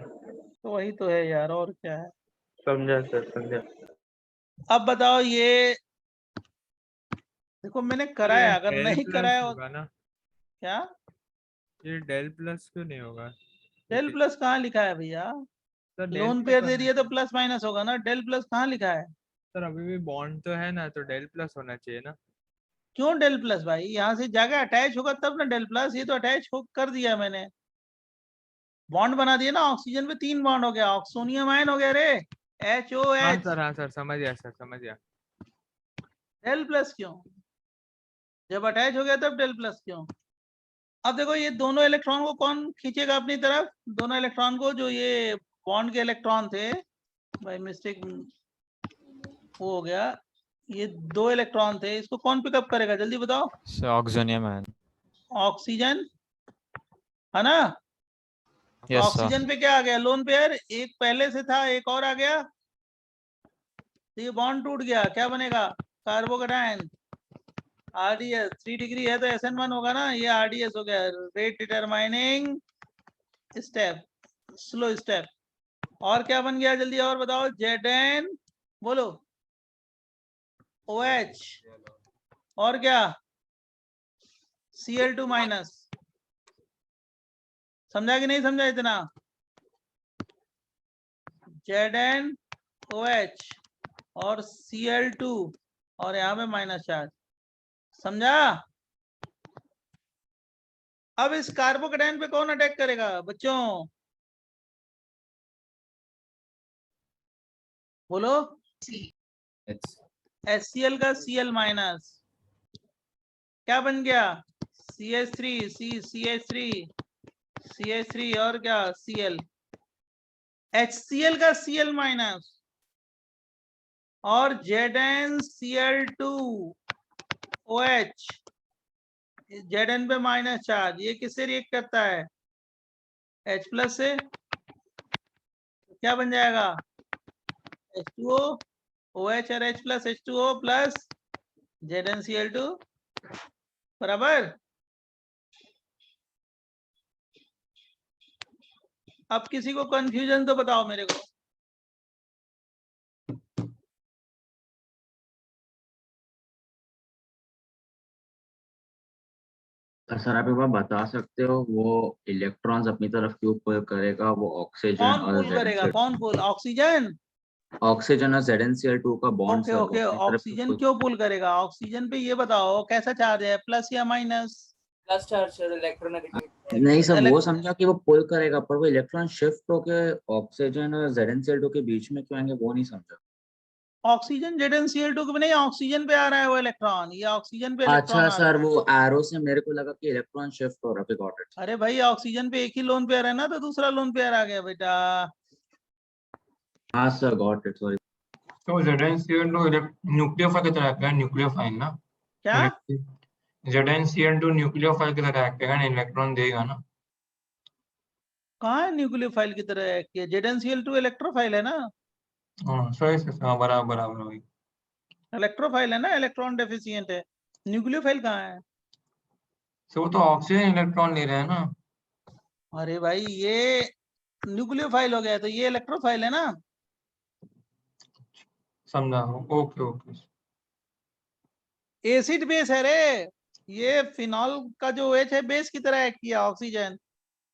तो वही तो है यार, और क्या है? समझा सर समझा। अब बताओ, ये देखो मैंने कराया, अगर नहीं कराया होगा ना? क्या? ये डेल प्लस क्यों नहीं होगा? डेल प्लस कहाँ लिखा है भैया? सर डेल लोन पेयर दे रही है तो प्लस माइनस होगा ना, डेल प्लस कहाँ लिखा है? सर अभी भी बॉन्ड तो है ना, तो डेल प्लस होना चाहिए ना? क्यों डेल प्लस भाई? यहाँ से जाके अटैच होगा तब ना डेल प्लस। ये तो अटैच हो कर दिया मैंने, बॉन्ड बना दिया ना। ऑक्सीजन पे 3 बॉन्ड हो गया, ऑक्सोनियम आयन हो गया रे, HOH। हाँ सर समझ गया सर, समझ गया। डेल प्लस क्यों? जब अटैच हो गया तब डेल प्लस क्यों? अब देखो ये दोनों इलेक्ट्रॉन को कौन खींचेगा अपनी तरफ? दोनों इलेक्ट्रॉन को, जो ये बॉन्ड के इलेक्ट्रॉन थे, बाय मिस्टेक वो हो गया, ये 2 इलेक्ट्रॉन थे, इसको कौन पिकअप करेगा? जल्दी बताओ। Sir oxygen ion. ऑक्सीजन है ना? Yes sir. ऑक्सीजन पे क्या आ गया? Lone pair. एक पहले से था, एक और आ गया, तो ये बॉन्ड टूट गया, क्या बनेगा? कार्बोकेटाइन। RDS 3 डिग्री है तो SN1 होगा ना, ये RDS हो गया, rate determining step, slow step. और क्या बन गया जल्दी और बताओ, ZN बोलो, OH और क्या, Cl2 माइनस। समझा कि नहीं समझा इतना? ZnOH और Cl2 और यहाँ पे माइनस चार्ज। समझा? अब इस कार्बोकेटाइन पे कौन अटैक करेगा बच्चों? बोलो। HCl का Cl माइनस क्या बन गया, CH3 CH3 और क्या Cl। HCl का Cl माइनस और ZnCl2 OH, Zn पे माइनस चार्ज, ये किससे रिएक्ट करता है, H प्लस से। क्या बन जाएगा, H2O OH और H plus H2O plus ZnCl2 बराबर। अब किसी को कंफ्यूजन तो बताओ मेरे को। सर आप एक बार बता सकते हो वो इलेक्ट्रॉन्स अपनी तरफ क्यों पुल करेगा, वो ऑक्सीजन कौन और पुल करेगा, कौन पुल, ऑक्सीजन? ऑक्सीजन और ZnCl2 का बॉन्ड ओके सर ओके, वो अपनी तरफ ऑक्सीजन pull- क्यों पुल करेगा? ऑक्सीजन पे ये बताओ कैसा चार्ज है, प्लस या minus? Plus charge sir, electronegative. नहीं सर वो समझा कि वो पुल करेगा, पर वो इलेक्ट्रॉन शिफ्ट होके ऑक्सीजन और ZnCl2 के बीच में क्यों आएंगे वो नहीं समझा। ऑक्सीजन ZnCl2 के नहीं, ऑक्सीजन पे आ रहा है वो इलेक्ट्रॉन, ये ऑक्सीजन पे इलेक्ट्रॉन अच्छा आ सर रहा है। वो एरो से मेरे को लगा कि इलेक्ट्रॉन शिफ्ट हो रहा है, गॉट इट। अरे भाई ऑक्सीजन पे एक ही लोन पेयर है ना, तो दूसरा लोन पेयर आ गया बेटा। हाँ सर गॉट इट, सॉरी। तो ZnCl2 न्यूक्लियोफाइल की तरह एक्ट है, न्यूक्लियोफाइल ना क्या ZnCl2 न्यूक्लियोफाइल की तरह एक्ट करेगा, इलेक्ट्रॉन देगा ना। कहाँ है न्यूक्लियोफाइल की तरह एक्ट किया, ZnCl2 इलेक्ट्रोफाइल है ना, हाँ सही से हाँ, बराबर बराबर वही। इलेक्ट्रोफाइल है ना, इलेक्ट्रॉन डेफिशिएंट है। न्यूक्लियोफाइल कहाँ है? तो वो तो ऑक्सीजन इलेक्ट्रॉन ले रहे हैं ना। अरे भाई ये न्यूक्लियोफाइल हो गया तो ये इलेक्ट्रोफाइल है ना। समझा, ओके ओके। एसिड बेस है रे, ये फिनॉल का जो OH है बेस की तरह एक्ट किया ऑक्सीजन,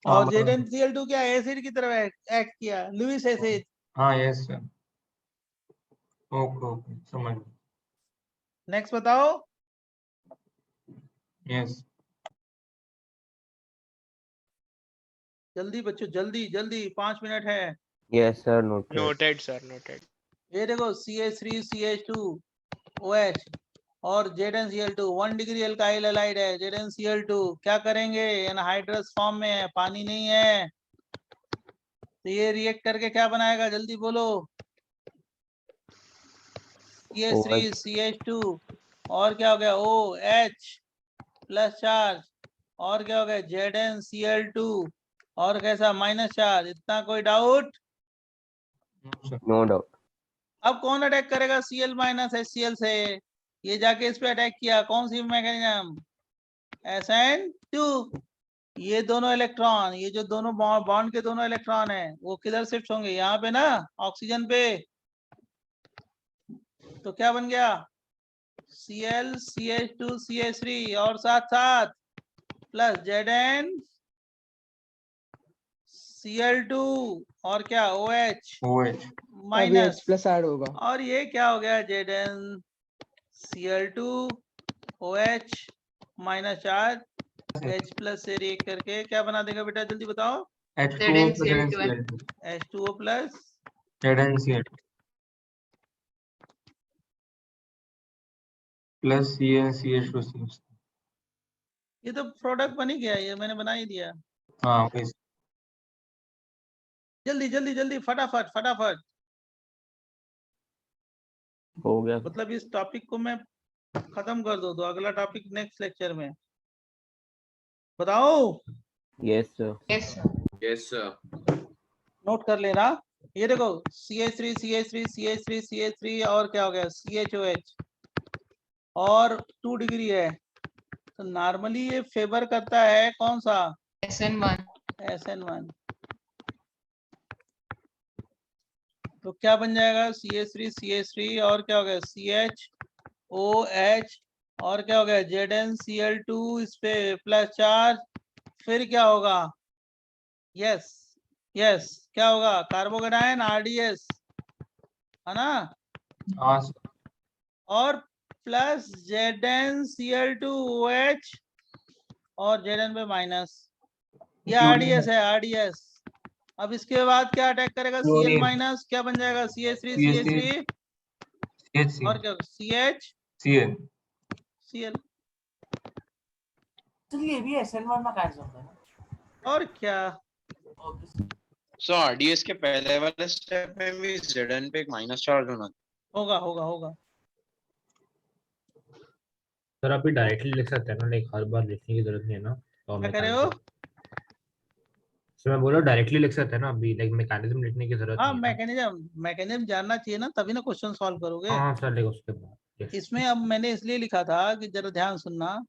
हाँ और बराबर। ZnCl2 क्या एसिड की तरह एक्ट किया, लुईस एसिड। हाँ यस सर, ओके ओके समझ गया। नेक्स्ट बताओ। यस जल्दी बच्चों, जल्दी जल्दी, 5 मिनट है। Yes sir, noted. Noted sir, noted. ये देखो CH3 CH2 OH और ZnCl2 1 डिग्री एल्काइल हैलाइड है। ZnCl2 क्या करेंगे, एनहाइड्रस फॉर्म में है, पानी नहीं है, तो ये रिएक्ट करके क्या बनाएगा जल्दी बोलो। CH3 CH2 और क्या हो गया, OH प्लस चार्ज, और क्या हो गया ZnCl2 और कैसा माइनस चार्ज। इतना कोई डाउट? No doubt. अब कौन अटैक करेगा Cl माइनस HCl से, ये जाके इस पे अटैक किया, कौन सी मैकेनिज्म, SN2। ये दोनों इलेक्ट्रॉन, ये जो दोनों बॉन्ड के दोनों इलेक्ट्रॉन है वो किधर शिफ्ट होंगे, यहाँ पे ना, ऑक्सीजन पे। तो क्या बन गया, Cl CH2 CH3 और साथ साथ प्लस Zn Cl2 और क्या OH माइनस प्लस ऐड होगा, और ये क्या हो गया Zn Cl2 OH minus charge H plus से रिएक्ट करके क्या बना देगा बेटा, जल्दी बताओ। H2O plus ZnCl plus CnCH2। ये तो प्रोडक्ट बन ही गया, ये मैंने बना ही दिया। हाँ वही। जल्दी जल्दी जल्दी, फटाफट फटाफट। हो गया। मतलब इस टॉपिक को मैं खत्म कर दो तो अगला टॉपिक नेक्स्ट लेक्चर में बताओ। Yes sir. Yes sir. Note कर लेना। ये देखो CH3 CH3 CH3 CH3 और क्या हो गया CHOH, और 2 डिग्री है, तो नॉर्मली ये फेवर करता है कौन सा? SN1. SN1। तो क्या बन जाएगा? CH3 और क्या हो गया? CHOH और क्या हो गया? ZnCl2 इस पे प्लस चार्ज, फिर क्या होगा? यस क्या होगा? कार्बोकेटायन RDS है ना, हाँ सर। और प्लस ZnCl2OH और Zn पे माइनस, ये RDS है RDS। अब इसके बाद क्या अटैक करेगा? Cl chlorine. माइनस, क्या बन जाएगा? CH3 CH3 और क्या? Cl CL तो ये भी SN1 में कैसे होता है ना? और क्या? सो RDS के पहले वाले स्टेप में भी Zn पे एक माइनस चार्ज होना होगा। सर आप भी डायरेक्टली लिख सकते हैं ना, लाइक हर बार लिखने की जरूरत नहीं है ना। तो क्या करे हो? सर मैं बोला डायरेक्टली लिख सकते हैं ना अभी, लाइक मैकेनिज्म लिखने की जरूरत हाँ, नहीं है ना। मैकेनिज्म जानना चाहिए ना, तभी ना क्वेश्चन सॉल्व करोगे। हाँ सर, लाइक उसके बाद yes. इसमें अब मैंने इसलिए लिखा था कि जरा ध्यान सुनना,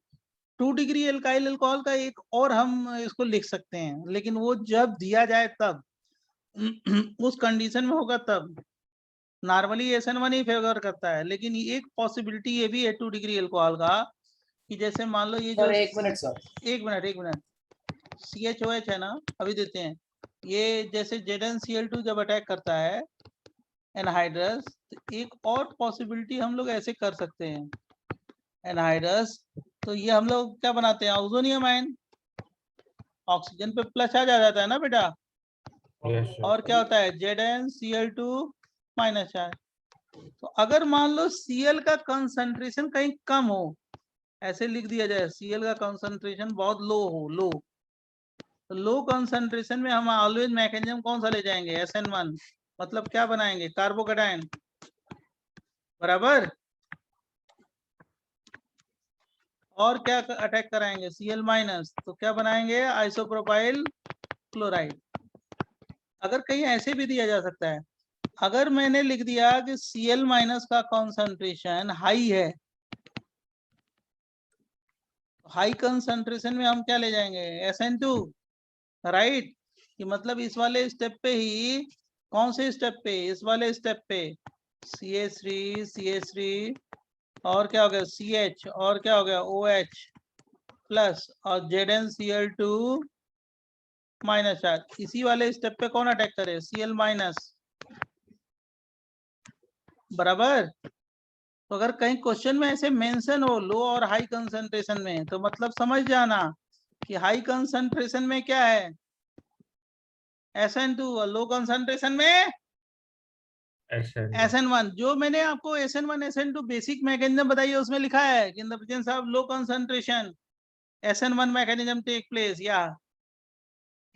2 डिग्री एल्काइल अल्कोहल का एक और हम इसको लिख सकते हैं, लेकिन वो जब दिया जाए तब उस कंडीशन में होगा तब। नॉर्मली SN1 ही फेवर करता है, लेकिन एक पॉसिबिलिटी ये भी है 2 डिग्री अल्कोहल का, कि जैसे मान लो ये जो सर एक मिनट सर, एक मिनट CHOH है ना, अभी देते हैं। ये जैसे ZnCl2 जब अटैक करता है एनहाइड्रस, तो एक और पॉसिबिलिटी हम लोग ऐसे कर सकते हैं एनहाइड्रस, तो ये हम लोग क्या बनाते हैं? ऑक्सोनियम आयन, ऑक्सीजन पे प्लस चार्ज आ जाता है ना बेटा, Yes, sir. और क्या होता है? ZnCl2 minus charge. तो अगर मान लो Cl का कंसंट्रेशन कहीं कम हो, ऐसे लिख दिया जाए, Cl का कंसंट्रेशन बहुत लो, तो लो कंसंट्रेशन में हम ऑलवेज मैकेनिज्म कौन सा ले जाएंगे? SN1। मतलब क्या बनाएंगे? कार्बोकेटायन, बराबर। और क्या अटैक कराएंगे? Cl माइनस, तो क्या बनाएंगे? Isopropyl chloride. अगर कहीं ऐसे भी दिया जा सकता है, अगर मैंने लिख दिया कि Cl माइनस का कंसंट्रेशन हाई है, हाई कंसंट्रेशन में हम क्या ले जाएंगे? SN2, right. कि मतलब इस वाले स्टेप पे ही, कौन से स्टेप पे? इस वाले स्टेप पे CH3 और क्या हो गया? CH और क्या हो गया? OH प्लस और ZnCl2 माइनस चार्ज। इसी वाले स्टेप पे कौन अटैक करे? Cl माइनस, बराबर। तो अगर कहीं क्वेश्चन में ऐसे मेंशन हो लो और हाई कंसंट्रेशन में, तो मतलब समझ जाना कि हाई कंसंट्रेशन में क्या है? SN2, और लो कंसंट्रेशन में SN1। जो मैंने आपको SN1 SN2 बेसिक मैकेनिज्म बताई है, उसमें लिखा है कि in the presence of low concentration SN1 mechanism take place, या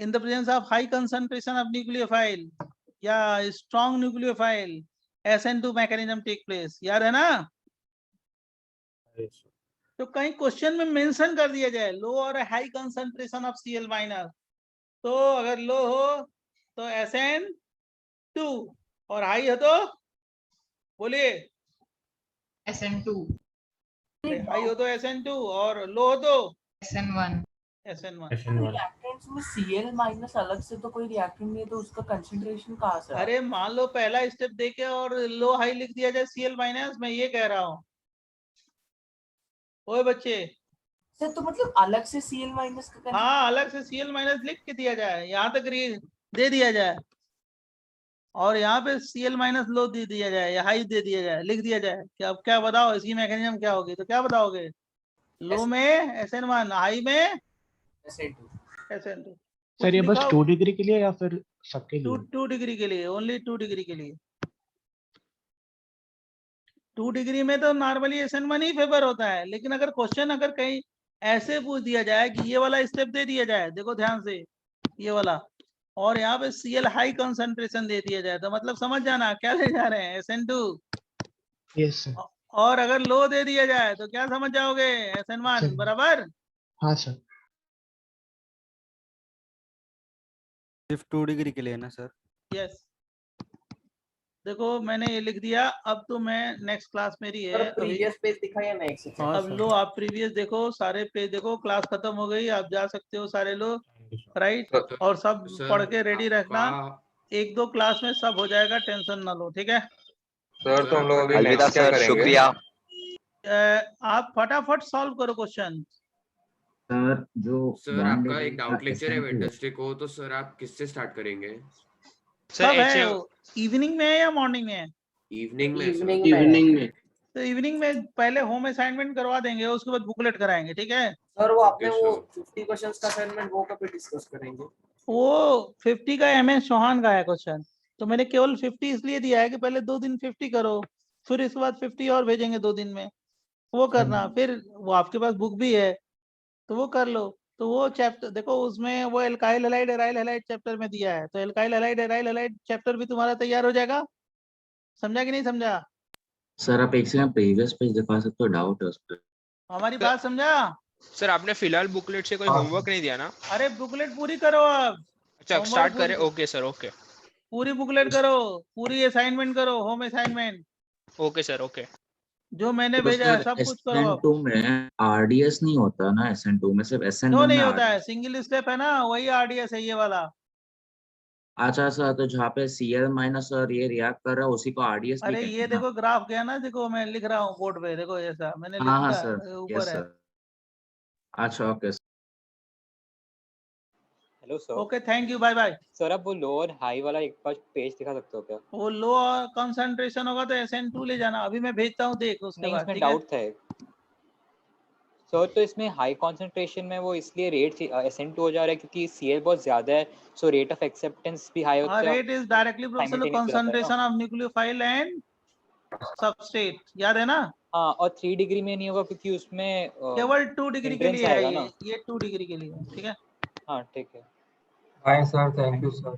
in the presence of high concentration of nucleophile या strong nucleophile SN2 mechanism take place. याद है ना? तो कहीं क्वेश्चन में मेंशन कर दिया जाए लो और high concentration of Cl minus, तो अगर लो हो तो SN2 और हाई हो तो बोलिए SN2. हाई हो तो SN2 और लो हो तो SN1. रिएक्टेंट्स में Cl माइनस अलग से तो कोई रिएक्टेंट नहीं है, तो उसका कंसंट्रेशन कहाँ से? अरे मान लो पहला स्टेप देके और लो हाई लिख दिया जाए Cl माइनस, मैं ये कह रहा हूँ। ओए बच्चे, सर तो मतलब अलग से Cl माइनस का हाँ, अलग से Cl माइनस लिख के दिया जाए, यहाँ तक दे दिया जाए, और यहाँ पे Cl माइनस लो दे दिया जाए या हाई दे दिया जाए, लिख दिया जाए कि अब क्या बताओ इसकी मैकेनिज्म क्या होगी? तो क्या बताओगे? लो में SN1, हाई में SN2। सर ये बस 2 डिग्री के लिए या फिर सबके लिए? 2 डिग्री के लिए, ओनली 2 डिग्री के लिए। 2 डिग्री में तो नॉर्मली SN1 ही फेवर होता है, लेकिन अगर क्वेश्चन अगर कहीं ऐसे पूछ दिया जाए कि ये वाला स्टेप दे दिया जाए, देखो ध्यान से, ये वाला, और यहाँ पे Cl हाई कंसंट्रेशन दे दिया जाए, तो मतलब समझ जाना क्या ले जा रहे हैं? SN2। Yes sir. और अगर लो दे दिया जाए तो क्या समझ जाओगे? SN1, बराबर। हाँ सर। सिर्फ 2 डिग्री के लिए ना सर? यस, देखो मैंने ये लिख दिया। अब तो मैं नेक्स्ट क्लास मेरी है अभी। प्रीवियस पेज दिखाया नेक्स्ट। अब लो आप प्रीवियस देखो, सारे पेज देखो, क्लास खत्म हो गई, आप जा सकते हो सारे लोग, राइट। और सब पढ़ के रेडी रखना, एक दो क्लास में सब हो जाएगा, टेंशन ना लो, ठीक है। सर तो हम लोग अभी अलविदा नेक्स्ट क्या सर, करेंगे? शुक्रिया। आप फटाफट सॉल्व करो क्वेश्चन। सर जो सर one आपका degree एक का डाउट लेक्चर है SN2 वेडनेसडे को, तो सर आप किससे स्टार्ट करेंगे? सब है, इवनिंग में है या मॉर्निंग में है? इवनिंग में सर। इवनिंग में। तो इवनिंग में पहले होम असाइनमेंट करवा देंगे, उसके बाद बुकलेट कराएंगे, ठीक है। सर वो आपने Okay, वो sir. 50 क्वेश्चंस का असाइनमेंट वो कभी डिस्कस करेंगे? वो 50 का MS चौहान का है क्वेश्चन, तो मैंने केवल 50 इसलिए दिया है कि पहले 2 दिन 50 करो, फिर इसके बाद 50 और भेजेंगे 2 दिन में, वो करना। फिर वो आपके पास बुक भी है तो वो कर लो। तो वो चैप्टर देखो, उसमें वो alkyl halide aryl halide chapter में दिया है, तो alkyl halide aryl halide chapter भी तुम्हारा तैयार हो जाएगा। समझा कि नहीं समझा? सर आप एक सेकंड प्रीवियस पेज दिखा सकते हो, डाउट है उस पर। हमारी बात समझा? सर आपने फिलहाल बुकलेट से कोई होमवर्क नहीं दिया ना? अरे बुकलेट पूरी करो अब। अच्छा homework स्टार्ट पूरी करें। करो। ओके सर, ओके पूरी बुकलेट करो, पूरी असाइनमेंट करो, home assignment okay sir, okay. जो मैंने तो भेजा है सर सब कुछ करो अब। SN2 में RDS नहीं होता ना, SN2 में सिर्फ क्यों SN1 नहीं में होता है? RDS। सिंगल स्टेप है ना, वही RDS है ये वाला। अच्छा सर, तो जहाँ पे Cl माइनस और ये रिएक्ट कर रहा है उसी को RDS भी अरे कहते ये हैं ना? देखो ग्राफ गया ना, देखो मैं लिख रहा हूँ बोर्ड पे, देखो ऐसा मैंने हाँ हाँ लिखा सर, है, यस ऊपर है। सर। अच्छा okay hello sir. Okay thank you, bye bye. Sir आप वो लो और हाई वाला एक बार पेज दिखा सकते हो क्या? वो लो कंसंट्रेशन होगा तो SN2 ले जाना, अभी मैं भेजता हूँ, देख उसके नहीं, बाद, इसमें ठीक है। डाउट था एक। सर तो इसमें हाई कंसंट्रेशन में वो इसलिए रेट SN2 हो जा रहा है क्योंकि Cl बहुत ज्यादा है, सो रेट ऑफ एक्सेप्टेंस भी हाई होता है। Rate is directly proportional to concentration of nucleophile and substrate, याद है ना? हाँ, और 3 डिग्री में नहीं होगा क्योंकि उसमें केवल 2 डिग्री के hindrance लिए है आएगा ना। ये 2 डिग्री के लिए है, ठीक है। हाँ ठीक है। Bye sir, thank you sir.